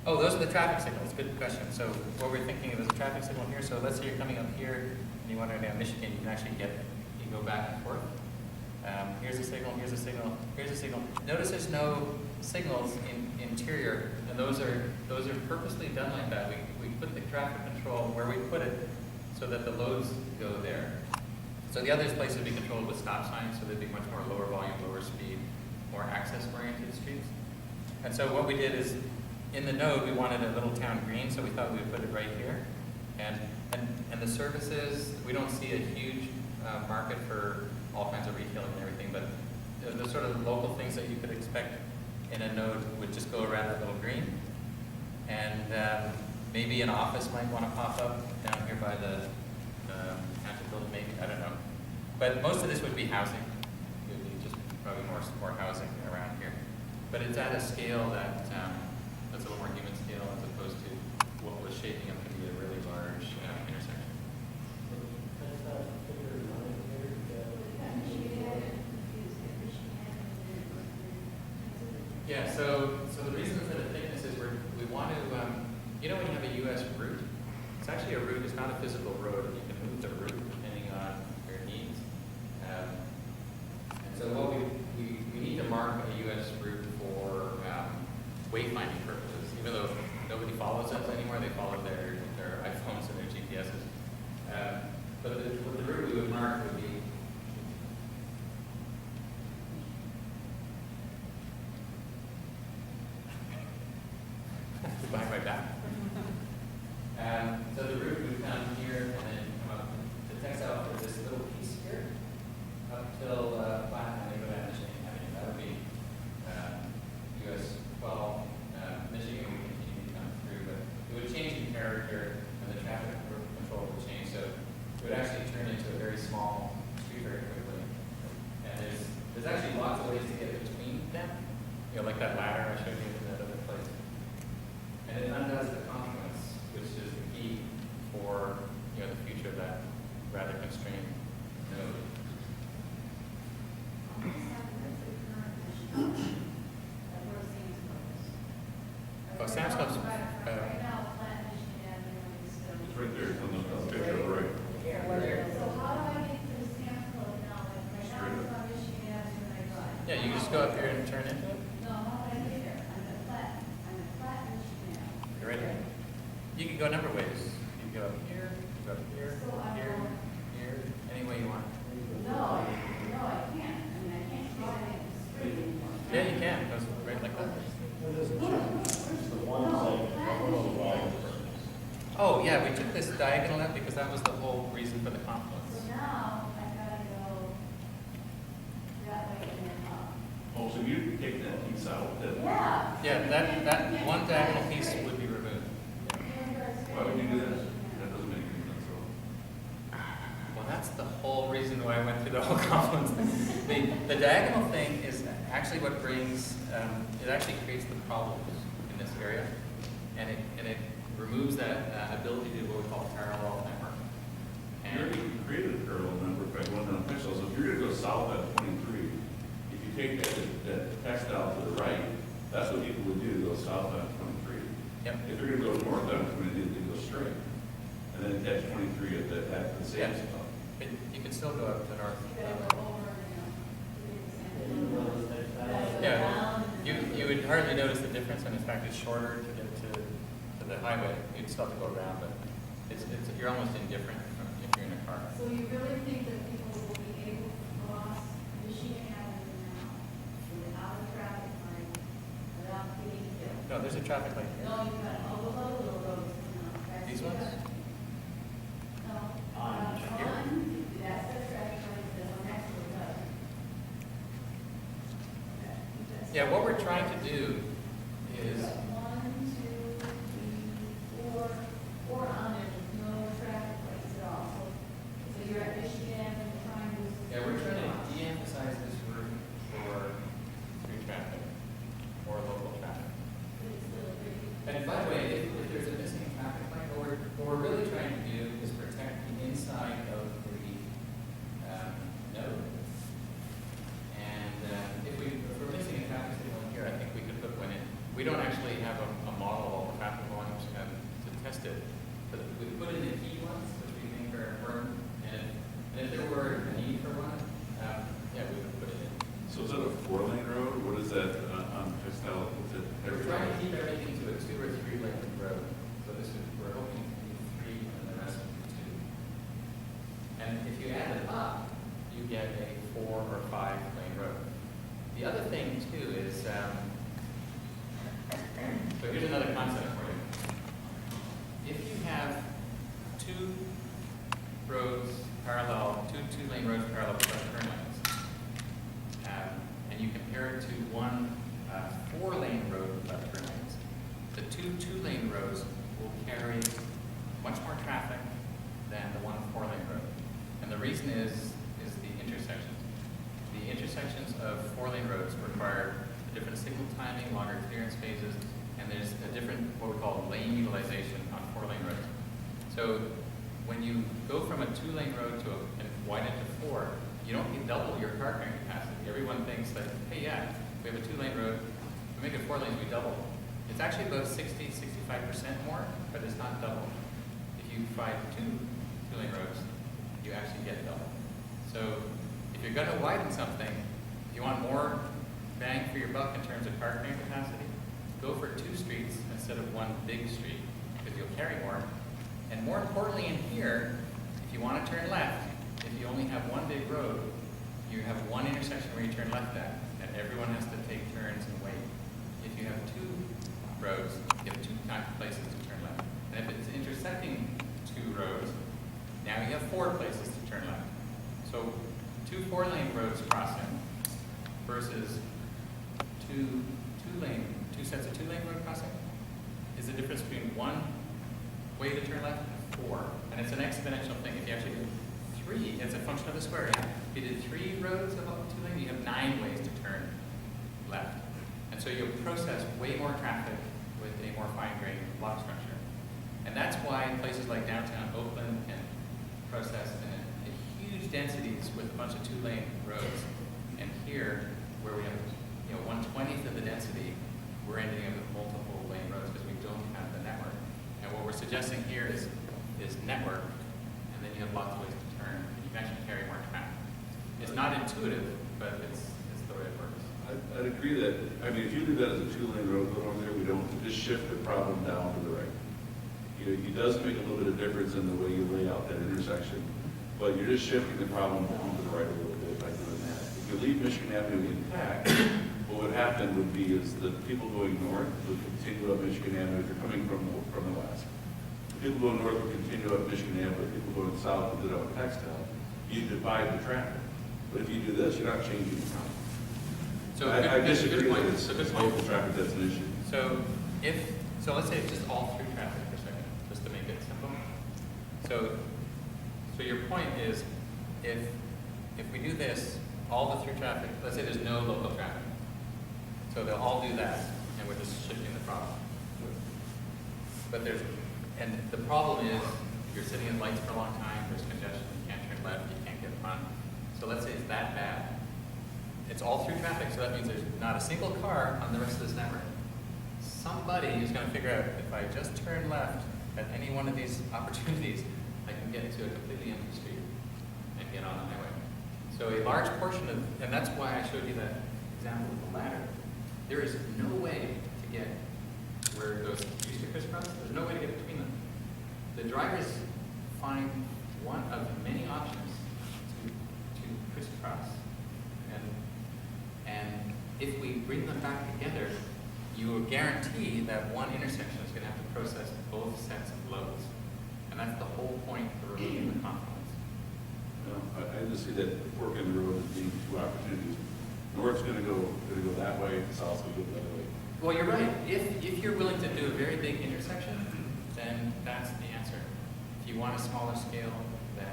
Oh, those are the traffic signals. Good question. So what we're thinking of is a traffic signal here. So let's say you're coming up here and you want to go down Michigan, you can actually go back and forth. Here's a signal, here's a signal, here's a signal. Notice there's no signals in interior, and those are purposely done like that. We put the traffic control where we put it so that the loads go there. So the other place would be controlled with stop signs, so they'd be much more lower volume, lower speed, more access-oriented streets. And so what we did is, in the node, we wanted a little town green, so we thought we would put it right here. And the services, we don't see a huge market for all kinds of retailing and everything, but the sort of local things that you could expect in a node would just go around that little green. And maybe an office might want to pop up down here by the Township building, maybe, I don't know. But most of this would be housing. It would be just probably more housing around here. But it's at a scale that's a little more human scale as opposed to what was shaping up to be a really large intersection. Yeah, so the reason for the thickness is we want to, when you have a US route, it's actually a route, it's not a physical road, and you can move the route depending on your needs. And so what we need to mark a US route for wayfinding purposes, even though nobody follows us anymore, they follow their iPhones and their GPSs. But the route we would mark would be behind my back. So the route would come here and then come up to textile for this little piece here. like that ladder I showed you in that other place. And it undoes the confluence, which is the key for, you know, the future of that rather constrained node. Oh, Sam's Club's, Right now, Platt, Michigan Avenue is still. It's right there, on the picture, right? So how do I get to the Sam's Club now? Like, right now it's on Michigan Avenue and I drive. yeah, you just go up here and turn into it. No, how do I get there? I'm at Platt, Michigan Avenue. You're right here. You can go a number of ways. You can go up here, go up here, So I'm here, going- here, any way you want. No, I can't. I mean, I can't drive in the street anymore. Yeah, you can. Goes right like that. Oh, yeah, we took this diagonal out because that was the whole reason for the confluence. So now I gotta go that way and then up. Oh, so you take that piece out, that, Yeah. Yeah, that one diagonal piece would be removed. why would you do that? That doesn't make any sense at all. Well, that's the whole reason why I went through the whole confluence. The diagonal thing is actually what brings, it actually creates the problems in this area. And it removes that ability to do what we call parallel network. You And already created a parallel number by going down Pittsfield, so if you're gonna go south at 23, if you take that textile to the right, that's what people would do, go south at 23. Yep. If they're gonna go north on 23, they go straight, and then catch 23 at the same Yeah. spot. you can still go up the north. You gotta go over, you know, to get the sand. Yeah, you would hardly notice the difference, and in fact, it's shorter to get to the highway. You'd still have to go around, but you're almost indifferent if you're in a car. So you really think that people will be able to cross Michigan Avenue now without a traffic light, without getting killed? No, there's a traffic light here. No, you've got all those other little roads now. That's These the- ones? No. On here? That's the traffic light that's on next to the road. Yeah, what we're trying to do is, 1, 2, 3, 4, 4 on it, with no traffic lights at all. So you're at Michigan Avenue trying to. yeah, we're trying to de-emphasize this route for through traffic or local traffic. But it's still a pretty. And by the way, if there's a missing traffic light, what we're really trying to do is protect the inside of the node. And if we're missing a traffic signal here, I think we could put one in. We don't actually have a model of all the traffic volumes to test it, but we put in the key ones, which we think are important. And if there were a need for one, yeah, we would put it in. So is that a 4-lane road, what is that on textile, what's it? We're trying to keep everything to a 2 or 3 lane road. So we're hoping to be 3 and the rest of it 2. And if you add it up, you get a 4 or 5 lane road. The other thing too is, so here's another concept for you. If you have 2 roads parallel, two lane roads parallel with turn lanes, and you compare it to one 4-lane road without turn lanes, the 2 lane roads will carry much more traffic than the one 4-lane road. And the reason is the intersections. The intersections of 4-lane roads require a different signal timing, longer clearance phases, and there's a different, what we call lane utilization on 4-lane roads. So when you go from a 2-lane road and widen it to 4, you don't need double your car carrying capacity. Everyone thinks that, hey, yeah, we have a 2-lane road, we make it 4 lanes, we double. It's actually about 60, 65% more, but it's not double. If you find 2 lane roads, you actually get double. So if you're going to widen something, if you want more bang for your buck in terms of car carrying capacity, go for 2 streets instead of one big street, because you'll carry more. And more importantly in here, if you want to turn left, if you only have one big road, you have one intersection where you turn left at, and everyone has to take turns and wait. If you have 2 roads, you have 2 places to turn left. And if it's intersecting 2 roads, now you have 4 places to turn left. So 2 4-lane roads crossing versus two sets of 2-lane road crossing is the difference between 1 way to turn left and 4. And it's an exponential thing. If you actually do 3, it's a function of the square. Yeah? If you did 3 roads of 2 lane, you have 9 ways to turn left. And And so you'll process way more traffic with a more fine-grained block structure. And that's why places like downtown Oakland can process huge densities with a bunch of two-lane roads. And here, where we have 1/20th of the density, we're ending up with multiple lane roads because we don't have the network. And what we're suggesting here is network, and then you have lots of ways to turn, and you can actually carry more traffic. It's not intuitive, but it's the way it works. I'd agree that, I mean, if you do that as a two-lane road going over there, we don't just shift the problem down to the right. It does make a little bit of difference in the way you lay out that intersection, but you're just shifting the problem down to the right a little bit by doing that. If you leave Michigan Avenue intact, what would happen would be is the people going north would continue up Michigan Avenue if you're coming from the west. People going north would continue up Michigan Avenue, people going south would go up Textile. You divide the traffic. But if you do this, you're not changing the problem. So I disagree good point. that it's local traffic that's an issue. So let's say it's just all through traffic for a second, just to make it simple. So your point is, if we do this, all the through traffic, let's say there's no local traffic. So they'll all do that, and we're just shifting the problem. But and the problem is, you're sitting in lights for a long time, there's congestion, you can't turn left, you can't get front. So let's say it's that bad. It's all through traffic, so that means there's not a single car on the rest of this network. Somebody is going to figure out, if I just turn left at any one of these opportunities, I can get to a completely empty street and get on the highway. So a large portion of, and that's why I showed you that example of the ladder. There is no way to get where it goes used to crisscross. There's no way to get between them. The drivers find one of many options to crisscross. And if we bring them back together, you will guarantee that one intersection is going to have to process both sets of loads. And that's the whole point of removing the confluence. No, I just see that fork in the road as being two opportunities. North's going to go that way, south's going to go the other way. Well, you're right. If you're willing to do a very big intersection, then that's the answer. If you want a smaller scale, then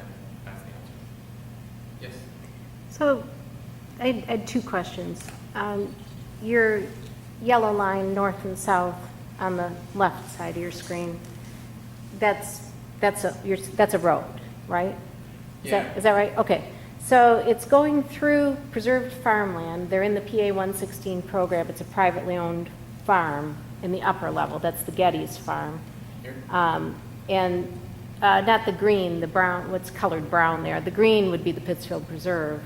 that's the answer. Yes? So I had two questions. Your yellow line, north and south, on the left side of your screen, that's a road, right? Yeah. Is that right? Okay. So it's going through preserved farmland. They're in the PA 116 program. It's a privately owned farm in the upper level. That's the Getty's farm. Here? And not the green, the brown, what's colored brown there. The green would be the Pittsfield Preserve.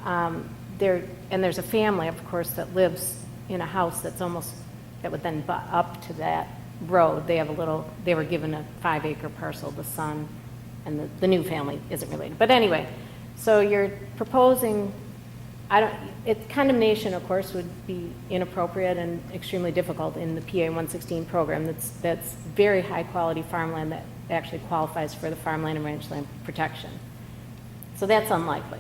And there's a family, of course, that lives in a house that would then butt up to that road. They were given a 5-acre parcel, the son, and the new family isn't related. But anyway, so you're proposing, condemnation, of course, would be inappropriate and extremely difficult in the PA 116 program. That's very high quality farmland that actually qualifies for the farmland and ranchland protection. So that's unlikely.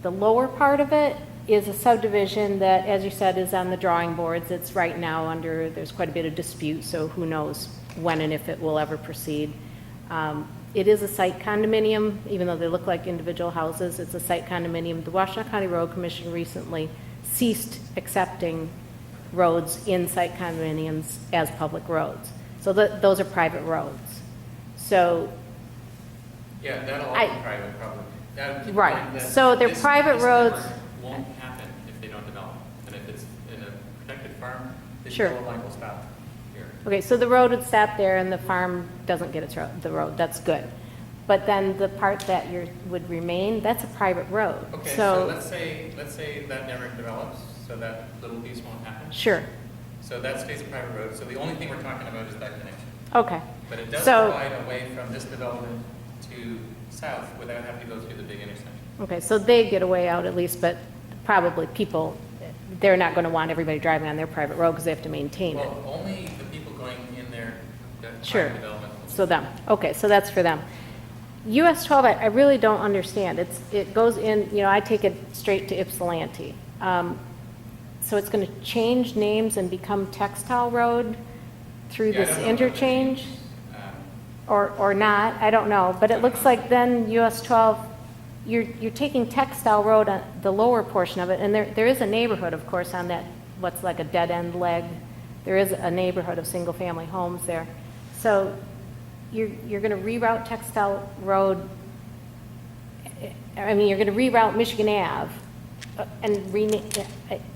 The lower part of it is a subdivision that, as you said, is on the drawing boards. It's right now there's quite a bit of dispute, so who knows when and if it will ever proceed. It is a site condominium, even though they look like individual houses. It's a site condominium. The Washtenaw County Road Commission recently ceased accepting roads in site condominiums as public roads. So those are private roads. So Yeah, that'll all be private, probably. Keep in Right. mind that So they're private this roads. network won't happen if they don't develop. And if it's in a protected farm, the Sure. control line will stop here. Okay, so the road would stop there and the farm doesn't get the road, that's good. But then the part that would remain, that's a private road. Okay, so let's say that never develops, so that little piece won't happen. Sure, So that stays a private road, so the only thing we're talking about is that connection. okay. But it does So- provide a way from this development to south without having to go through the big intersection. Okay, so they get a way out at least, but probably people, they're not going to want everybody driving on their private road because they have to maintain it. Well, only the people going in there, that Sure. private development. So them, okay, so that's for them. US-12, I really don't understand. It goes in, I take it straight to Ypsilanti. So it's going to change names and become Textile Road through Yeah, I this don't know about the interchange? names. Or not, I don't know. But it looks like then US-12, you're taking Textile Road, on the lower portion of it, and there is a neighborhood, of course, on that what's like a dead-end leg. There is a neighborhood of single-family homes there. So you're going to reroute Textile Road, I mean, you're going to reroute Michigan Ave, and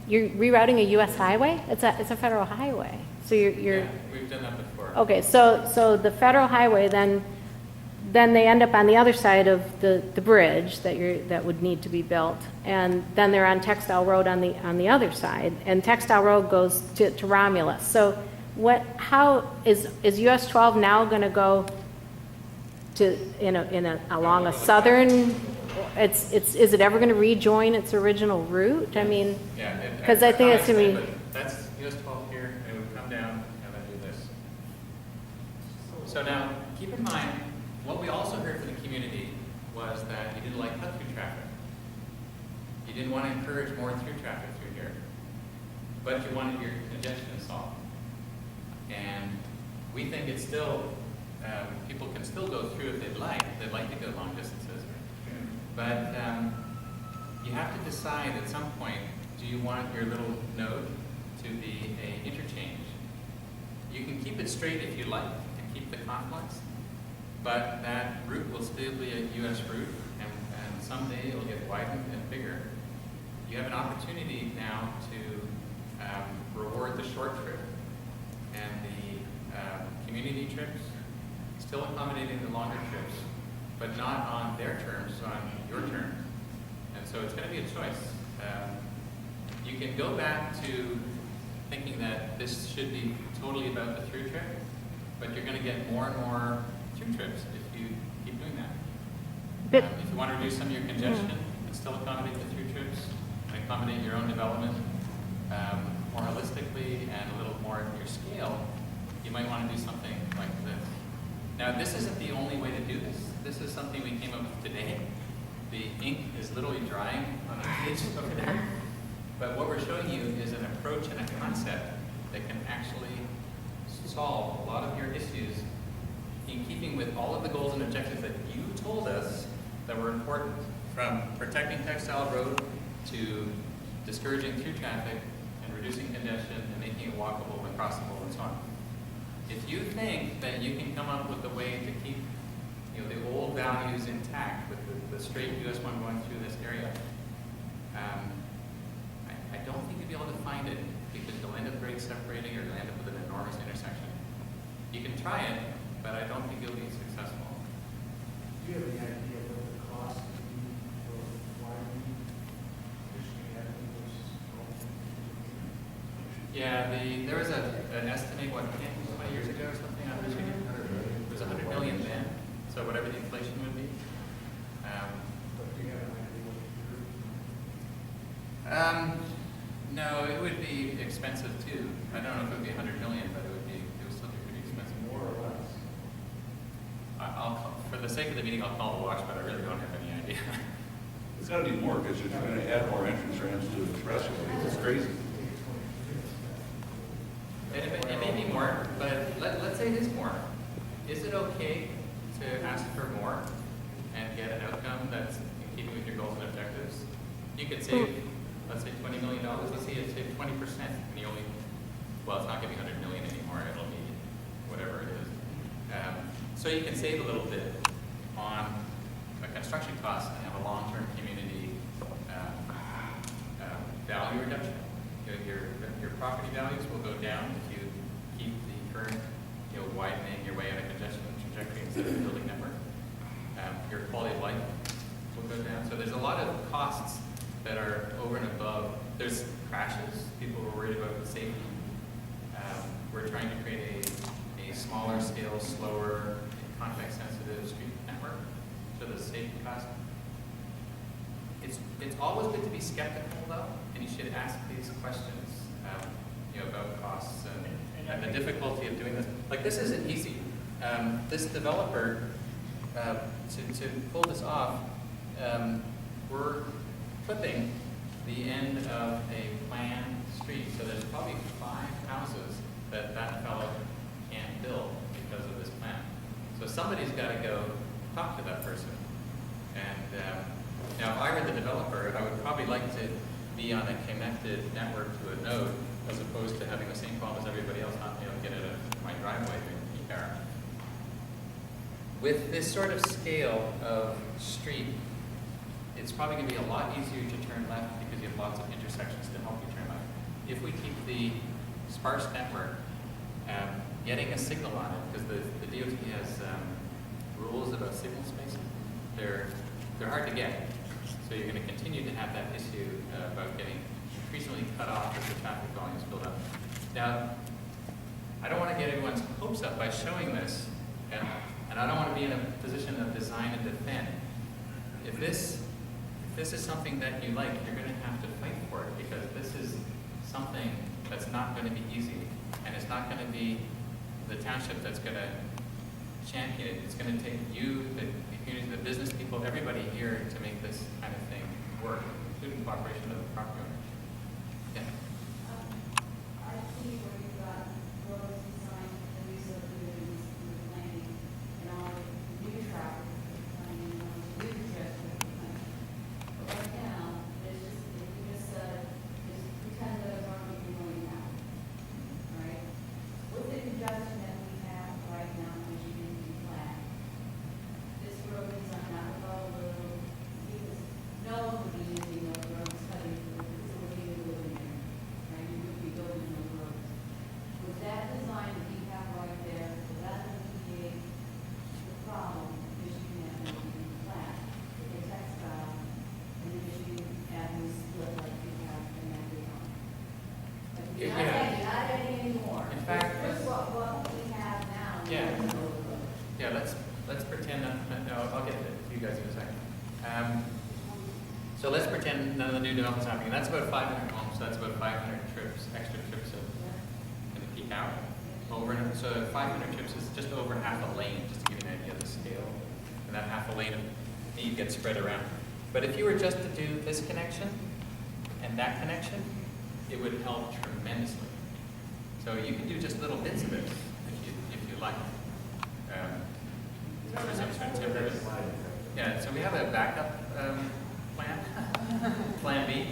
you're rerouting a US highway? It's a federal highway. So you're Yeah, we've done that before. okay, so the federal highway, then they end up on the other side of the bridge that would need to be built, and then they're on Textile Road on the other side, and Textile Road goes to Romulus. So how is US-12 now going to go to along a southern? Is it ever going to rejoin its original route? I mean, Yeah. 'cause I think it's gonna be- That's US-12 here, and it would come down and then do this. So now, keep in mind, what we also heard from the community was that you didn't like cut-through traffic. You didn't want to encourage more through traffic through here, but you wanted your congestion solved. And we think it's still, people can still go through if they'd like to go long distances. But you have to decide at some point, do you want your little node to be an interchange? You can keep it straight if you like and keep the conflicts, but that route will still be a US route, and someday it'll get widened and bigger. You have an opportunity now to reward the short trip and the community trips, still accommodating the longer trips, but not on their terms, on your terms. And so it's going to be a choice. You can go back to thinking that this should be totally about the through trip, but you're going to get more and more through trips if you keep doing that. But- If you want to reduce some of your congestion and still accommodate the through trips and accommodate your own development more holistically and a little more at your scale, you might want to do something like this. Now, this isn't the only way to do this. This is something we came up with today. The ink is literally drying on the page over there. But what we're showing you is an approach and a concept that can actually solve a lot of your issues in keeping with all of the goals and objectives that you told us that were important, from protecting Textile Road to discouraging through traffic and reducing congestion and making it walkable and crossable and so on. If you think that you can come up with a way to keep the old values intact with the straight US 1 going through this area, I don't think you'll be able to find it, because you'll end up grade separating or you'll end up with an enormous intersection. You can try it, but I don't think you'll be successful. Do you have any idea what the cost would be for widening Michigan Avenue versus Carpenter? Yeah, there was an estimate, 20 years ago or something on Michigan? It was $100 million then, so whatever the inflation would be. But do you have an idea what the curve? No, it would be expensive too. I don't know if it would be $100 million, but it would still be pretty expensive. More or less? For the sake of the meeting, I'll call the watch, but I really don't have any idea. It's got to be more, because you're going to add more entrance ramps to the expressway. It's crazy. It may be more, but let's say it is more. Is it okay to ask for more and get an outcome that's in keeping with your goals and objectives? You could save, let's say $20 million. Let's say you save 20%, and you only, well, it's not going to be $100 million anymore. It'll be whatever it is. So you can save a little bit on a construction cost and have a long-term community value reduction. Your property values will go down if you keep the current, widening your way out of congestion trajectory instead of the building network. Your quality of life will go down. So there's a lot of costs that are over and above. There's crashes. People are worried about safety. We're trying to create a smaller scale, slower, context-sensitive street network. So the safety cost. It's always good to be skeptical, though, and you should ask these questions, about costs and the difficulty of doing this. Like, this isn't easy. This developer, to pull this off, we're clipping the end of a planned street. So there's probably 5 houses that fellow can't build because of this plan. So somebody's got to go talk to that person. And now, if I were the developer, I would probably like to be on a connected network to a node as opposed to having the same problem as everybody else, not being able to get out of my driveway during peak hour. With this sort of scale of street, it's probably going to be a lot easier to turn left because you have lots of intersections to help you turn left. If we keep the sparse network, getting a signal on it, because the DOT has rules about signal spacing, they're hard to get. So you're going to continue to have that issue about getting increasingly cut off as the traffic volumes build up. Now, I don't want to get everyone's hopes up by showing this, and I don't want to be in a position of design and defend. If this is something that you like, you're going to have to fight for it, because this is something that's not going to be easy, and it's not going to be the township that's going to champion it. It's going to take you, the community, the business people, everybody here to make this kind of thing work, including cooperation of the property owners. Yeah. I see where you've got roads designed, the use of the planning, and all the new traffic, planning, new congestion planning. But right now, there's just, if you just pretend those aren't even going now, right? With the congestion that we have right now, which you can be flat, this road is not well, because no one would be using those roads, cutting through, because it would be living there, right? You would be building those roads. With that design that you have right there, that would create the problem, because you can have it flat, with the textile, and then you have them split like you have in that design. But you're not Yeah. adding, not adding anymore. In fact, This is what we have now. Yeah. Yeah, let's pretend that, no, I'll get to you guys in a second. So let's pretend none of the new development's happening. That's about 500 homes, so that's about 500 trips, extra trips in the peak hour. So 500 trips is just over half a lane, just to give you an idea of the scale. And that half a lane of need gets spread around. But if you were just to do this connection and that connection, it would help tremendously. So you can do just little bits of it if you like. Yeah, so we have a backup plan, Plan B.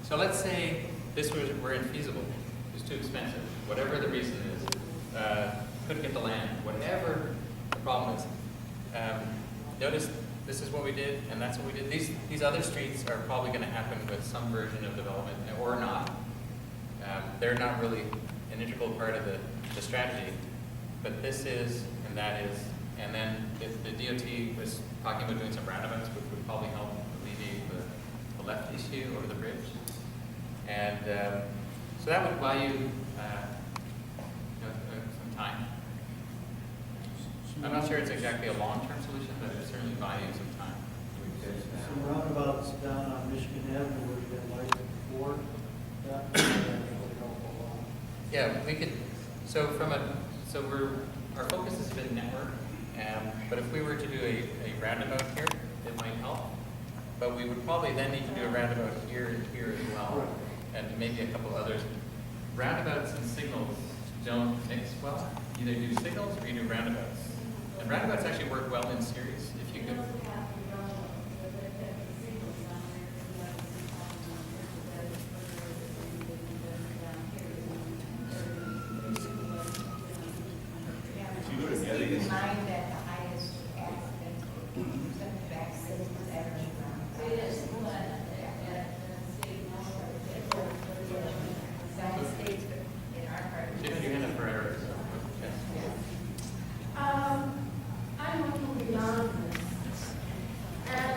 So let's say this were infeasible, it was too expensive, whatever the reason is, couldn't get the land, whatever the problem is. Notice this is what we did, and that's what we did. These other streets are probably going to happen with some version of development, or not. They're not really an integral part of the strategy, but this is, and that is, and then if the DOT was talking about doing some roundabouts, which would probably help alleviate the left issue over the bridge. And so that would buy you some time. I'm not sure it's exactly a long-term solution, but it would certainly buy you some time. Some roundabouts down on Michigan Avenue where you had lights before, that would help a lot. Yeah, we could, our focus has been network, but if we were to do a roundabout here, it might help. But we would probably then need to do a roundabout here and here as well, and maybe a couple others. Roundabouts and signals don't mix well. Either do signals or you do roundabouts. And roundabouts actually work well in series. If you You could, also have to know the signals down there, because you have some problems on there, so that is down here. If you go to Getty, it's- Mind that the highest accident setback is average around. It is, but at the state level, Some states in our part. if you hand up for errors. I'm looking beyond this. And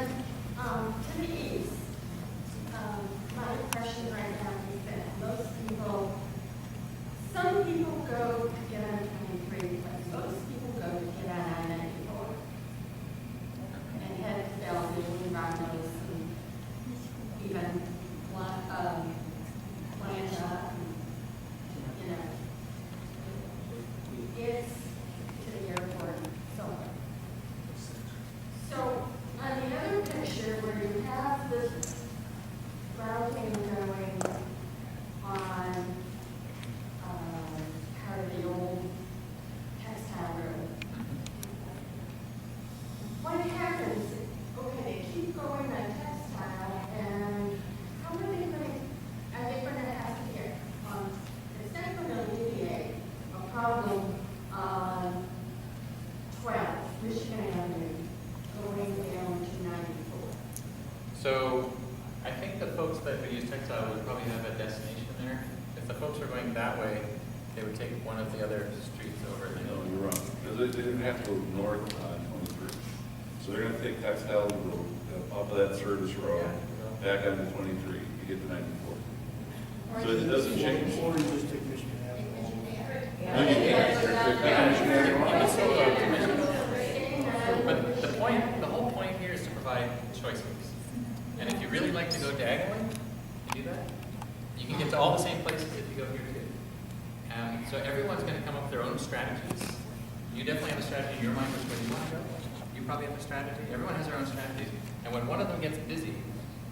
So I think the folks that would use Textile would probably have a destination there. If the folks were going that way, they would take one of the other streets over. No, you're wrong, because they're gonna have to go north on 23. So they're gonna take Textile Road, up that service road, back onto 23 to get to 94. So it doesn't change. Or you just take Michigan Avenue. No, you can't. You can still go to Michigan. But the whole point here is to provide choices. And if you really like to go diagonally, you do that. You can get to all the same places if you go here too. So everyone's going to come up with their own strategies. You definitely have a strategy in your mind which way you want to go. You probably have a strategy. Everyone has their own strategies. And when one of them gets busy,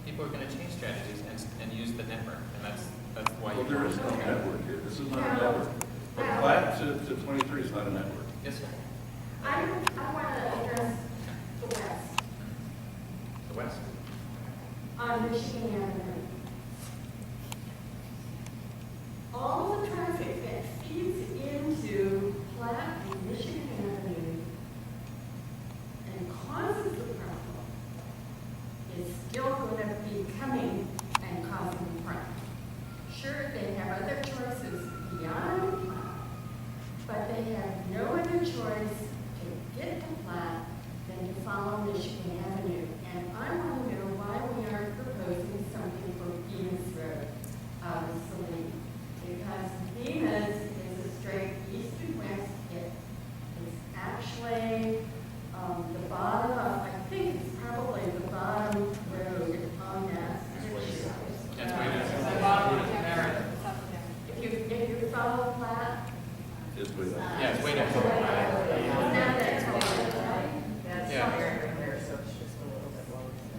people are going to change strategies and use the network. And that's why Well, you there is no network here. This is not a network. From Platt to 23 is not a network. Yes, sir. I want to address the west The West. on Michigan Avenue. All the traffic that feeds into Platt and Michigan Avenue and causes the problem is still going to be coming and causing the problem. Sure, they have other choices beyond Platt, but they have no other choice to get to Platt than to follow Michigan Avenue. And I want to know why we aren't proposing something for Venus Road out of Saline. Because Venus is a straight east and west hit. It's actually the bottom of, I think it's probably the bottom road on that. That's why it is. If you follow Platt, It's way down. Yeah, it's way down. now that's right. Yeah.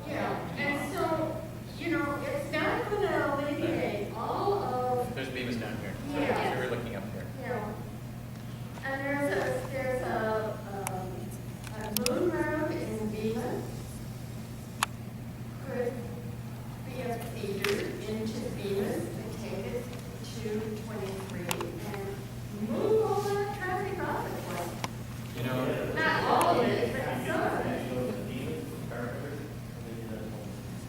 Yeah, and so, you know, it's not going to alleviate all of, There's Bemis down here. So Yeah. we're looking up here. you know, and there's a moon road in Bemis. Could be a feeder into Bemis and take it to 23 and move all that traffic off the place. You know, Not all of it, but some of it.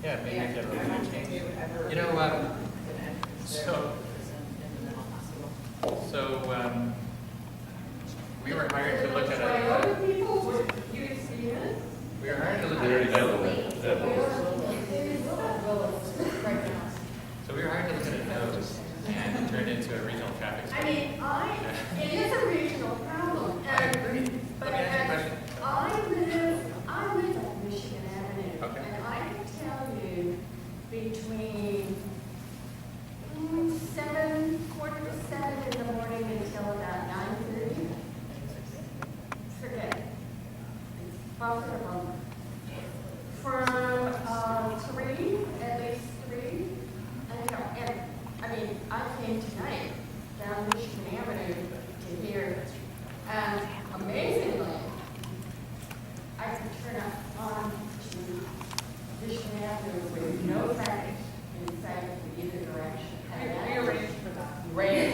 yeah, maybe get a little change. You know, we were hired to look at Toyota a, people would use Venus. we were hired to look They already at have a, that. so we were hired to look at a nose and it turned into a regional traffic I study. mean, it is a regional problem. I agree. But Let me ask you a question. I live on Michigan Avenue. Okay. And I can tell you between 7:45 in the morning until about 9:30. Forget it. It's bumper to bumper. From 3, at least 3, and I mean, I came tonight down Michigan Avenue to here, and amazingly, I could turn up on to Michigan Avenue with no traffic in sight in either direction. And We arranged for that. Right.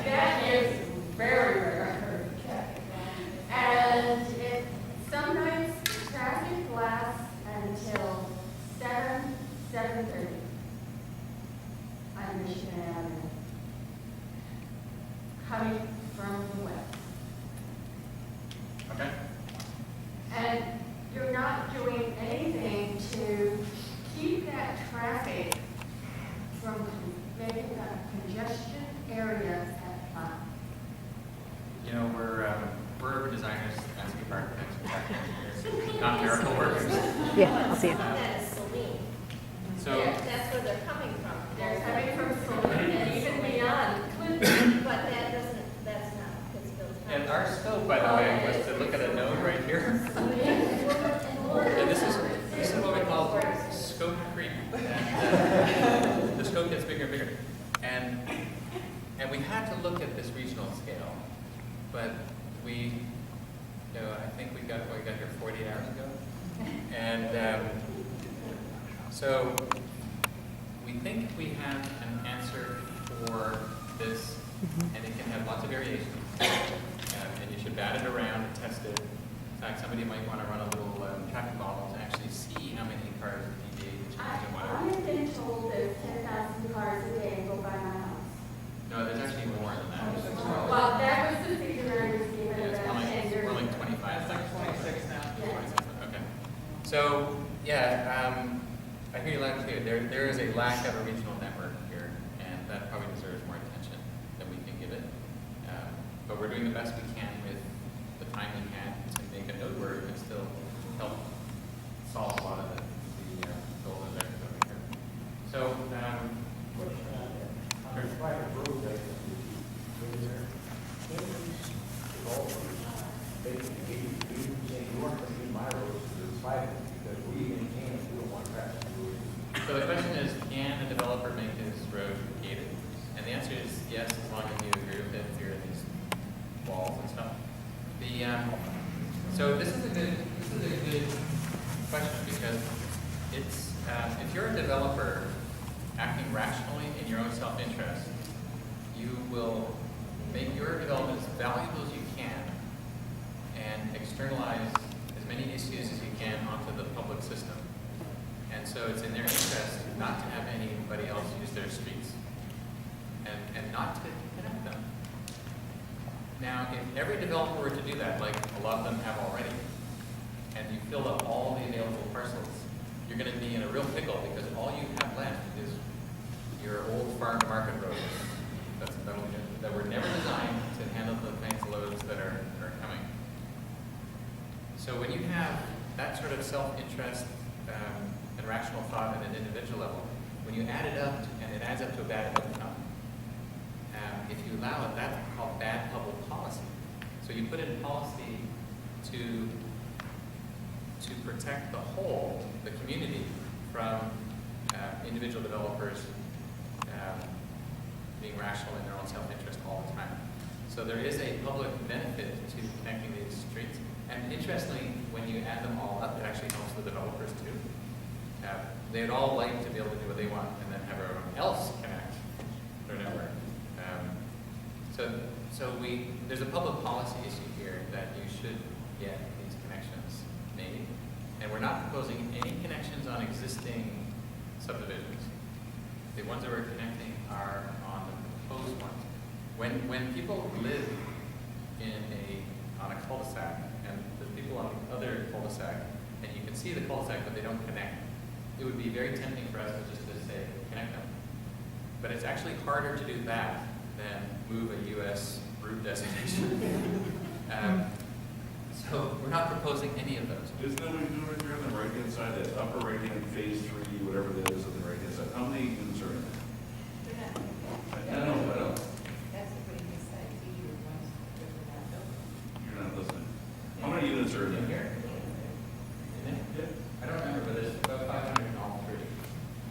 That is very rare. And some nights, traffic lasts until 7:30 on Michigan Avenue, coming from the west. Okay? And you're not doing anything to keep that traffic from making a congestion area at Platt. You know, we're urban designers, landscape architects, and traffic engineers, not miracle workers. Yeah, I'll see it. That is Saline. So, That's where they're coming from. They're coming from Saline and even beyond Clinton. But that's not Pittsfield Township. and our scope, by the way, was to look at a node right here. And this is what we call scope creep. And, the scope gets bigger and bigger. And we had to look at this regional scale, but we, I think we got here 48 hours ago. And so we think we have an answer for this, and it can have lots of variations. And you should bat it around and test it. fact, somebody might want to run a little traffic model to actually see how many cars deviate and whatever. I have been told there's 10,000 cars a day go by my house. No, there's actually more than that. Well, that was the figure I was given Yeah, it's about more 10 like, years more like ago. 25. It's like 26 now. Yeah. 26, okay. So, yeah, I hear you loud and clear. There is a lack of a regional network here, and that probably deserves more attention than we can give it. But we're doing the best we can with the time we can to make a note where it can still help solve a lot of the goals and objectives over here. So, On a private road, like, there, can these developers, they say, you aren't going to use my roads, it's private, because we don't want traffic. so the question is, can a developer make his road gated? And the answer is yes, as long as you agree with it, if you're in these walls and stuff. So this is a good question, because it's if you're a developer acting rationally in your own self-interest, you will make your development as valuable as you can and externalize as many issues as you can onto the public system. And so it's in their interest not to have anybody else use their streets and not to connect them. Now, if every developer were to do that, like a lot of them have already, and you fill up all the available parcels, you're going to be in a real pickle, because all you have left is your old farm to market roads that were never designed to handle the kinds of loads that are coming. So when you have that sort of self-interest and rational thought at an individual level, when you add it up and it adds up to a bad outcome, if you allow it, that's called bad public policy. So you put in policy to protect the whole, the community, from individual developers being rational in their own self-interest all the time. So there is a public benefit to connecting these streets. And interestingly, when you add them all up, it actually helps the developers too. They'd all like to be able to do what they want and then have everyone else connect their network. There's a public policy issue here that you should get these connections made. And we're not proposing any connections on existing subdivisions. The ones that we're connecting are on the proposed ones. When people live on a cul-de-sac, and the people on the other cul-de-sac, and you can see the cul-de-sac but they don't connect, it would be very tempting for us to just to say, connect them. But it's actually harder to do that than move a US route designation. So we're not proposing any of those. Isn't that what you do right there on the right-hand side, that upper right-hand phase 3, whatever that is on the right-hand side? How many units are in there? I don't know, but That's a pretty good size, you're you're not listening. How many units are in In there? here? I don't remember, but there's about 500 in all three.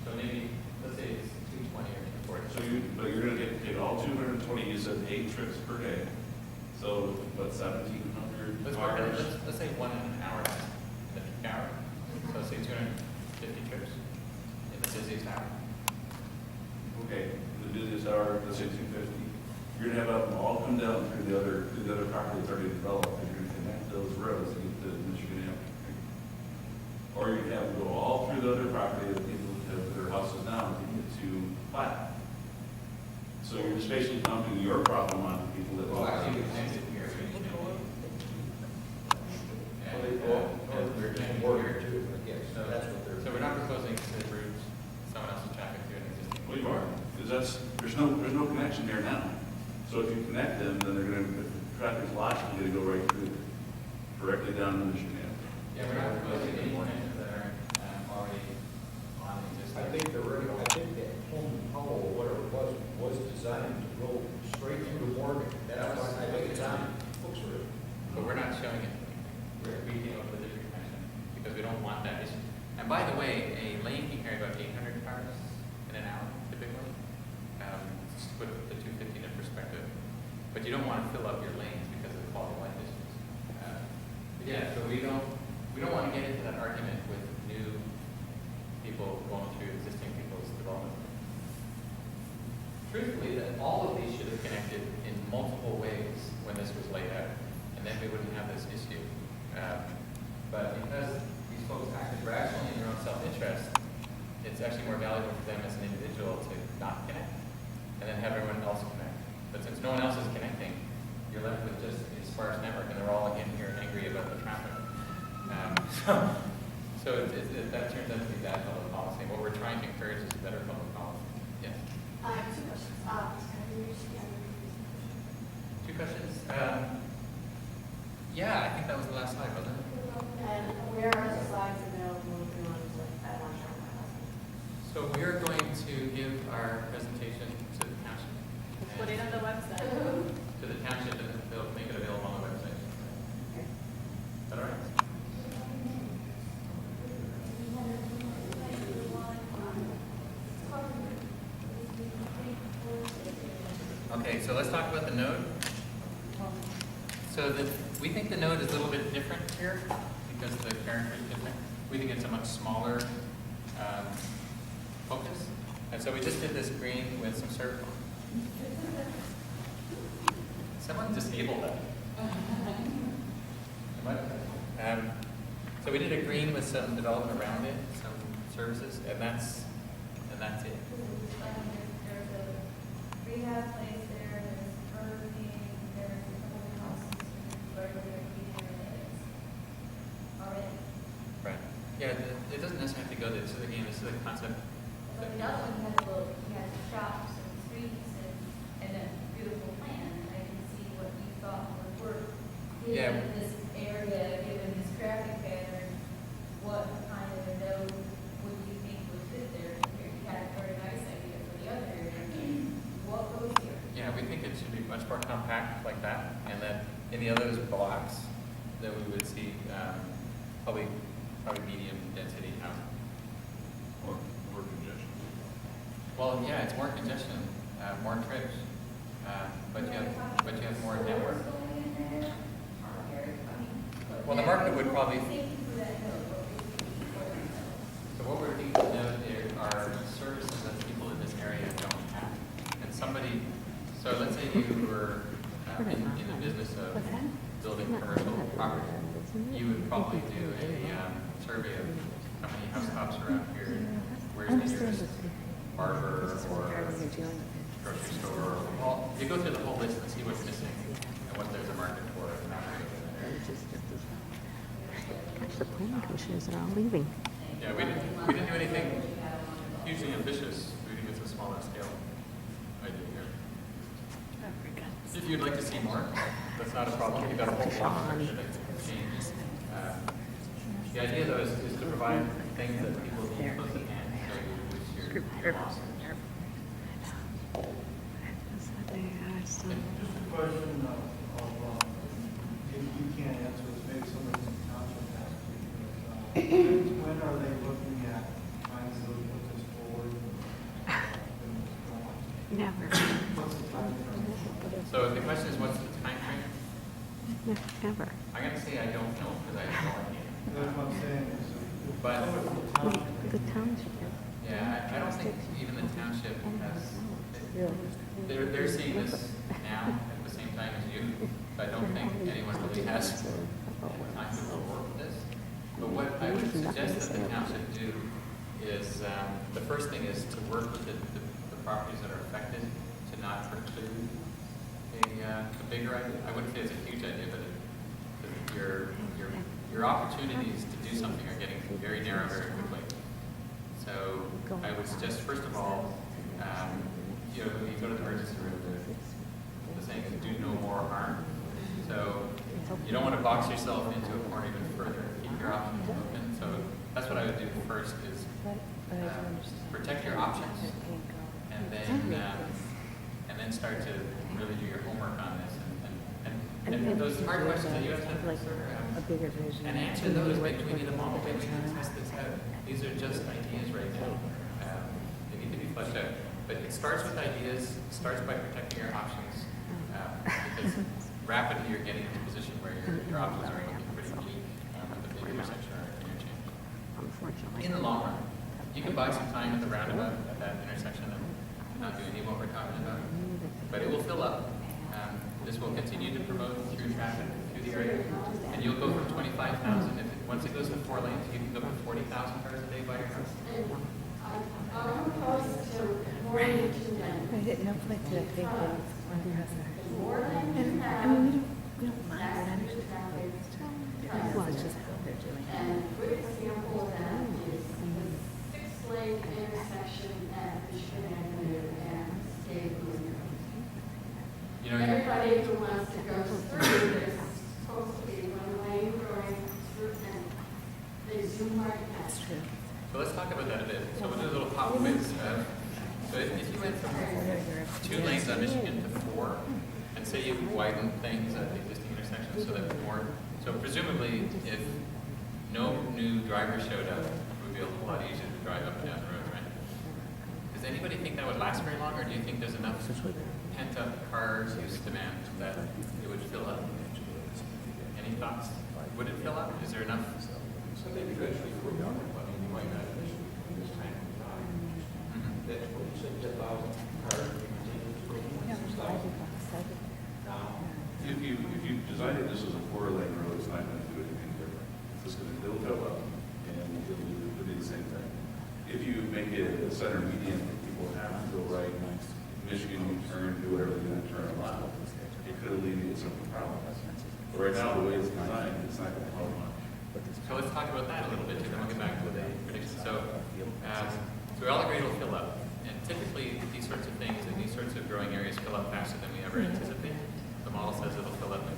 So maybe, let's say it's 220 or 240. But you're gonna get all 220, you said 8 trips per day. So, what, 1,700 Let's work on it. cars? Let's say 1 hour in the peak hour. So say 250 trips in the busiest hour. Okay, the busiest hour, let's say 250. You're gonna have them all come down through the other property that's already developed, and you're gonna connect those roads to get to Michigan Avenue. Or you can have them go all through the other property that people have their houses down to get to Platt. So you're just basically dumping your problem on the people that. Well, actually, we connected here. And we're connecting here too. So so we're not proposing to route someone else's traffic to an existing. Well, you are, because there's no connection there now. So if you connect them, then they're gonna, if the traffic's logically gonna go right through, directly down to Michigan Avenue. Yeah, we're not proposing any connections that aren't already on the existing. I think that Pullman Powell, whatever it was designed to go straight through Morgan. That's why I think it's on. But we're not showing it. We're beating over the district connection because we don't want that issue. And by the way, a lane can carry about 800 cars in an hour typically. Just to put the 250 in perspective. But you don't want to fill up your lanes because of quality of life issues. Yeah, so we don't want to get into that argument with new people going through existing people's development. Truthfully, that all of these should have connected in multiple ways when this was laid out, and then we wouldn't have this issue. But because these folks acted rationally in their own self-interest, it's actually more valuable for them as an individual to not connect and then have everyone else connect. But since no one else is connecting, you're left with just a sparse network, and they're all in here angry about the traffic. So that turns out to be bad public policy. What we're trying to encourage is better public policy. Yes. Two questions. Two questions. Yeah, I think that was the last slide, wasn't it? And where are the slides available if you want to, I want to show my husband? So we're going to give our presentation to the township. Put it on the website. To the township, and they'll make it available on the website. Is that all right? Okay, so let's talk about the node. So we think the node is a little bit different here because the character is different. We think it's a much smaller focus. And so we just did this green with some circle. Someone disabled that. So we did a green with some development around it, some services, and that's it. There's a rehab place there, there's Burger there's a couple of houses, Burger already. Right. Yeah, it doesn't necessarily have to go there. This is again, this is a concept. But the other one has a little, he has shops and streets and a beautiful plan, and I can see what you thought would work. Yeah. Given this area, given this traffic pattern, what kind of a node would you think would fit there? You had a very nice idea for the other area. What goes here? Yeah, we think it should be much more compact like that, and then in the others blocks, that we would see probably medium density housing. Or more congestion. Well, yeah, it's more congestion, more trips, but you have more network. Well, the market would probably. So what we're looking to know there are services that people in this area don't have, and somebody. So let's say you were in the business of building commercial property, you would probably do a survey of how many housetops around here, where's the nearest barber or grocery store. Well, you go through the whole list and see what's missing and what there's a market for. And how to go in there. The planning commissioners are all leaving. Yeah, we didn't do anything hugely ambitious. We think it's a smaller scale idea here. If you'd like to see more, that's not a problem. You've got a whole block section that change. The idea, though, is to provide things that people need close at hand. So you're lost. Just a question of if you can't answer this, maybe somebody in the township has to. When are they looking at trying to put this forward? Never. What's the time frame? So the question is, what's the time frame? Never. I'm going to say I don't know because I have no idea. That's what I'm saying is. But The township. yeah, I don't think even the township has. They're seeing this now at the same time as you. But I don't think anyone really has time to work with this. But what I would suggest that the township do is the first thing is to work with the properties that are affected to not preclude a bigger idea. I wouldn't say it's a huge idea, but your opportunities to do something are getting very narrow very quickly. So I would suggest, first of all, when you go to the emergency room, the saying is do no more harm. So you don't want to box yourself into a corner even further. Keep your options open. So that's what I would do first is protect your options, and then start to really do your homework on this. And those hard questions that you have to answer, and answer those. Maybe we need a model. Maybe we can test this out. These are just ideas right now. They need to be fleshed out. But it starts with ideas. It starts by protecting your options, because rapidly you're getting into a position where your options are looking pretty bleak with the big intersection or interchange. Unfortunately. In the long run, you can buy some time at the roundabout at that intersection and not do any of what we're talking about, but it will fill up. this will continue to promote through traffic through the area. And you'll go from 25,000, once it goes to 4 lanes, you can go from 40,000 cars a day by your house. I'm opposed to more than 2 lanes. I didn't know like the big ones. More than And, I mean, we don't mind that's that. the traffic. Well, it's just how they're doing it. And a good example of that is the 6-lane intersection at Michigan Avenue and State Road. You know, Everybody who wants to go through, there's supposed to be 1 lane going through, and they zoom right That's past. true. so let's talk about that a bit. So we'll do a little pop quiz. So if you went from 2 lanes on Michigan to 4, and say you widen things at the existing intersections so that more, so presumably if no new driver showed up, it would be a whole lot easier to drive up and down the road, right? Does anybody think that would last very long, or do you think there's enough pent-up car use demand that it would fill up? Any thoughts? Would it fill up? Is there enough? So maybe eventually we're done, I mean, you might not initially in this time of time. That's what you said, 10,000 cars, you continue to grow. Now, If you designed it, this is a 4-lane road, it's not gonna do anything different. It's just gonna, it'll fill up, and it'll be the same thing. If you make it a center median, people have to go right, Michigan, you turn, do whatever they're gonna turn around. It could alleviate some of the problems. But right now, the way it's designed, it's not gonna help much. So let's talk about that a little bit, and then we'll get back to the prediction. So we all agree it'll fill up. And typically, these sorts of things and these sorts of growing areas fill up faster than we ever anticipate. The model says it'll fill up in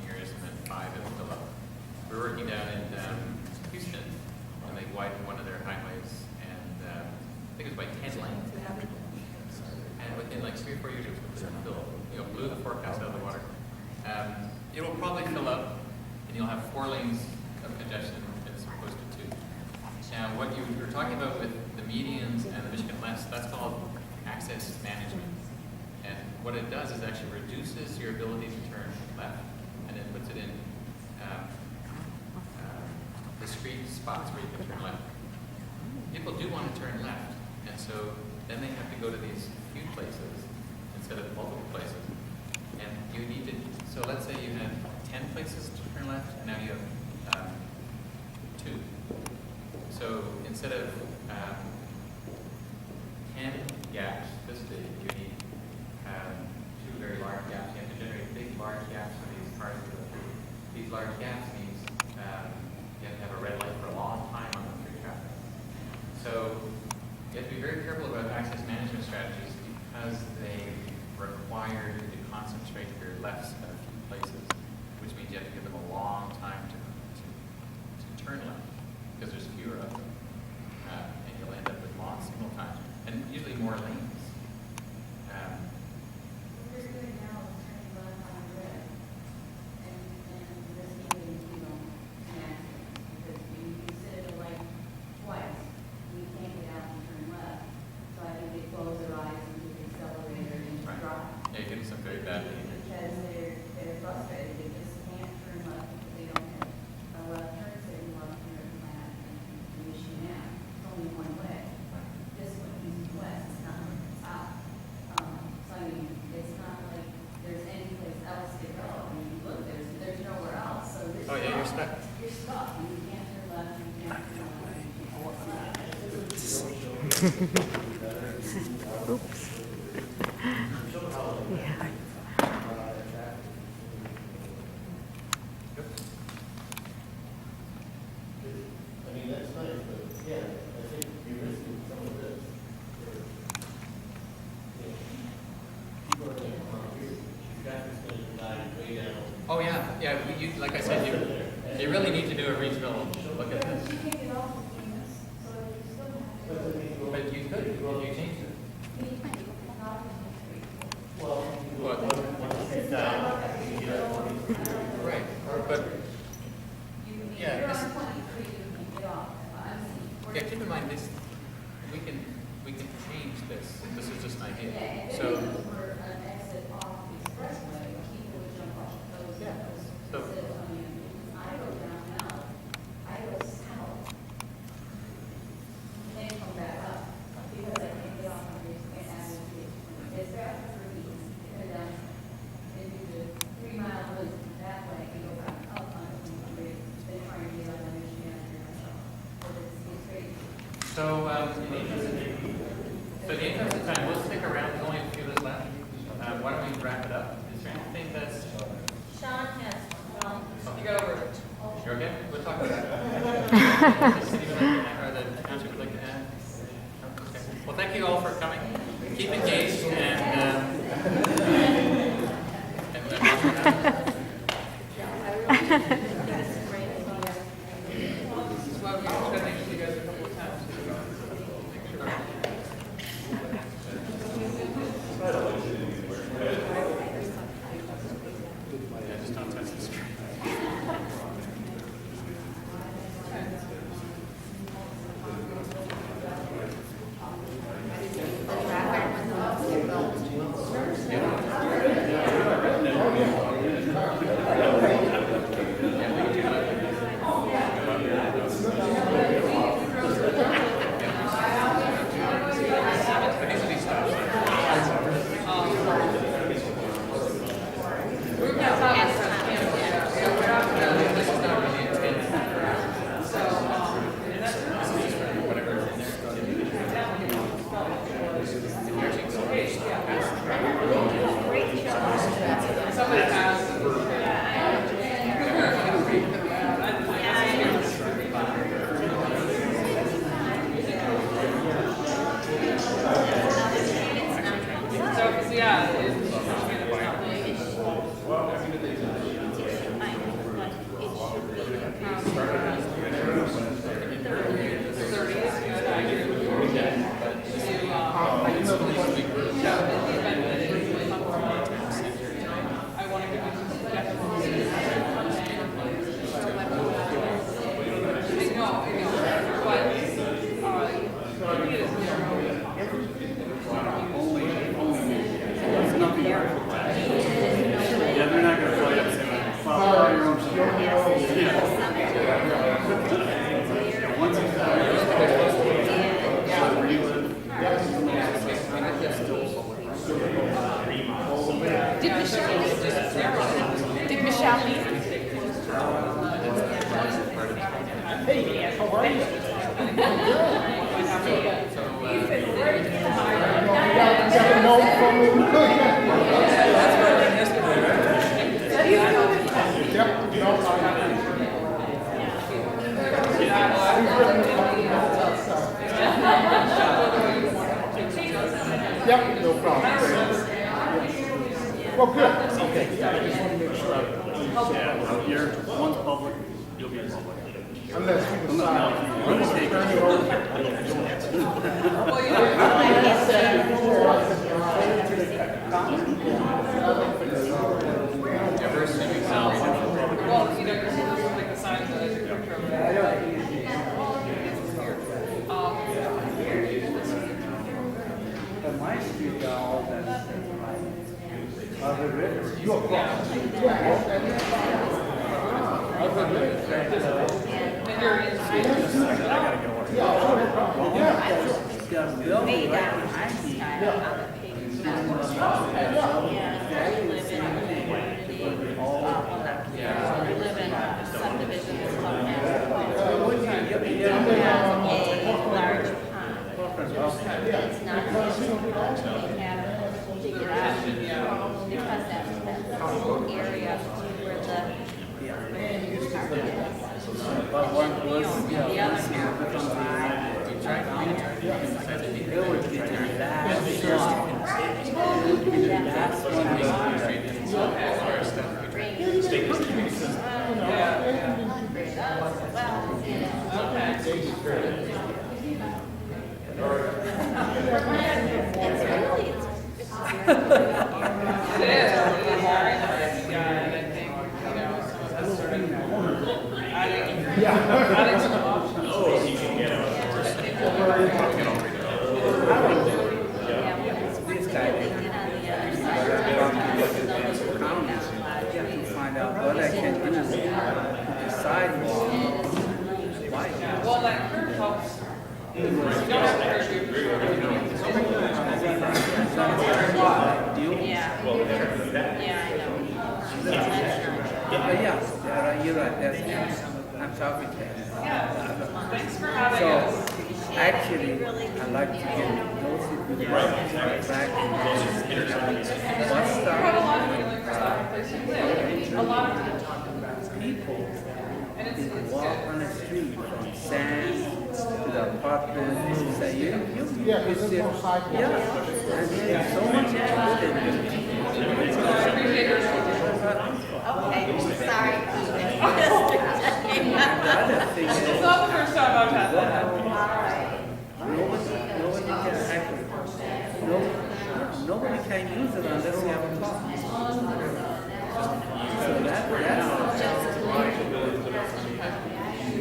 15 years, and then 5 it'll fill up. We're working down in Houston, and they widened one of their highways, and I think it was by 10 lanes. And within like 3 or 4 years, it was filled, blew the forecast out of the water. It will probably fill up, and you'll have 4 lanes of congestion as opposed to 2. Now, what you were talking about with the medians and the Michigan lefts, that's called access management. And what it does is actually reduces your ability to turn left, and it puts it in discrete spots where you can turn left. People do want to turn left, and so then they have to go to these few places instead of multiple places. And you need to, so let's say you had 10 places to turn left, and now you have 2. So instead of 10 gaps this big, you need 2 very large gaps. You have to generate big, large gaps for these cars to go through. These large gaps means you have to have a red light for a long time on the through traffic. So you have to be very careful about access management strategies because they require you to concentrate your lefts at a few places, which means you have to give them a long time to turn left because there's fewer of them. And you'll end up with long signal time and usually more lanes. What you're doing now is turning left on red, and this means you don't connect, because you set it a light twice, you can't get out and turn left. So I think they close their eyes and do the accelerator and Right. drive. Yeah, you're getting some very bad behavior. Because they're frustrated, they just can't turn left because they don't have a left turn signal up here in Platt and Michigan Ave. It's only one way. This one east and west, it's not south. So I mean, it's not like there's any place else to go. I mean, you look, there's nowhere else, so this is. Oh, yeah, you're stuck. You're stuck, and you can't turn left, and you can't turn right. Oops. Yeah. I mean, that's nice, but again, I think you're risking some of this. People are going to come here, traffic's going to die way down. Oh, yeah, like I said, you really need to do a regional look at this. You can't get off of Venus, so you still have to go. But you could, if you changed it. Well, What? once down, Right, but, yeah, You're this, on 23, you can get off. yeah, keep in mind this, we can change this. This is just an Yeah, idea. if So, anything were an exit off the expressway, people would jump off those. Yeah. Those So- instead of coming in. Because I go down now, I go south, So, in the interest of time, we'll stick around, there's only a few of us left. Why don't we wrap it up? Is there anything that's, Sean has, you got over it? You're okay? We'll talk about that. Does anyone like to add, or the township would like to add? Okay. Well, thank you all for coming. Keep engaged just don't touch the screen. Did Michelle leave? Yep, no problem. Well, good. Okay, I just want to make sure. Yeah, here, one's public, you'll be in public. Unless we decide. Let me take My street, all that's other rivers. It's not an issue. They have to figure out, because that's the whole area where the car is. But one was, The other half of the side. it would be that find out what I can do to decide why. Well, that curve helps. You don't have to you're right, that's, I'm talking to him. Yeah, thanks for having us. Actually, I like to get closer to the back and bus stop. People can walk on the street from Sands to the apartment. Say, you Yeah, because there's no sidewalk. Yeah, and there's so much interest in it. Okay, sorry. The other thing is, It's not the first time I've had that. nobody can actually, nobody can use it unless you have a car. So that's,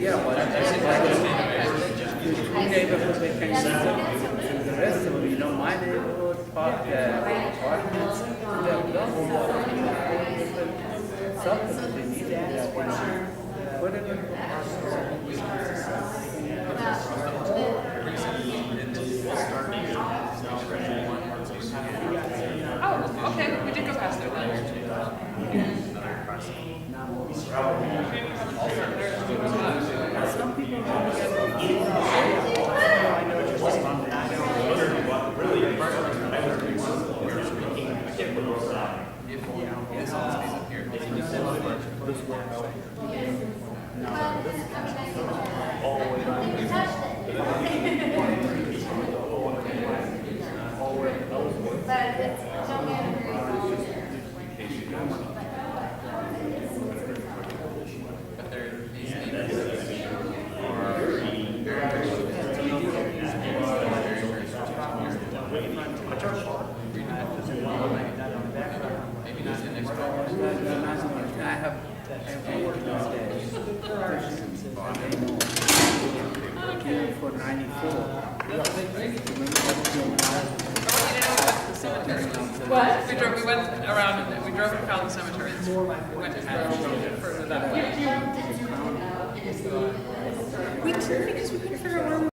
yeah, but the two neighborhoods they can use it. The rest of them, my neighborhood, apartments, they're something they need that. Whatever. Oh, okay, we did go past there then. Some people But there needs to maybe just the next one. I have worked those days. Working for 94. What? We went around and we drove and found the cemetery. We went to further that way. We did because we couldn't figure out where we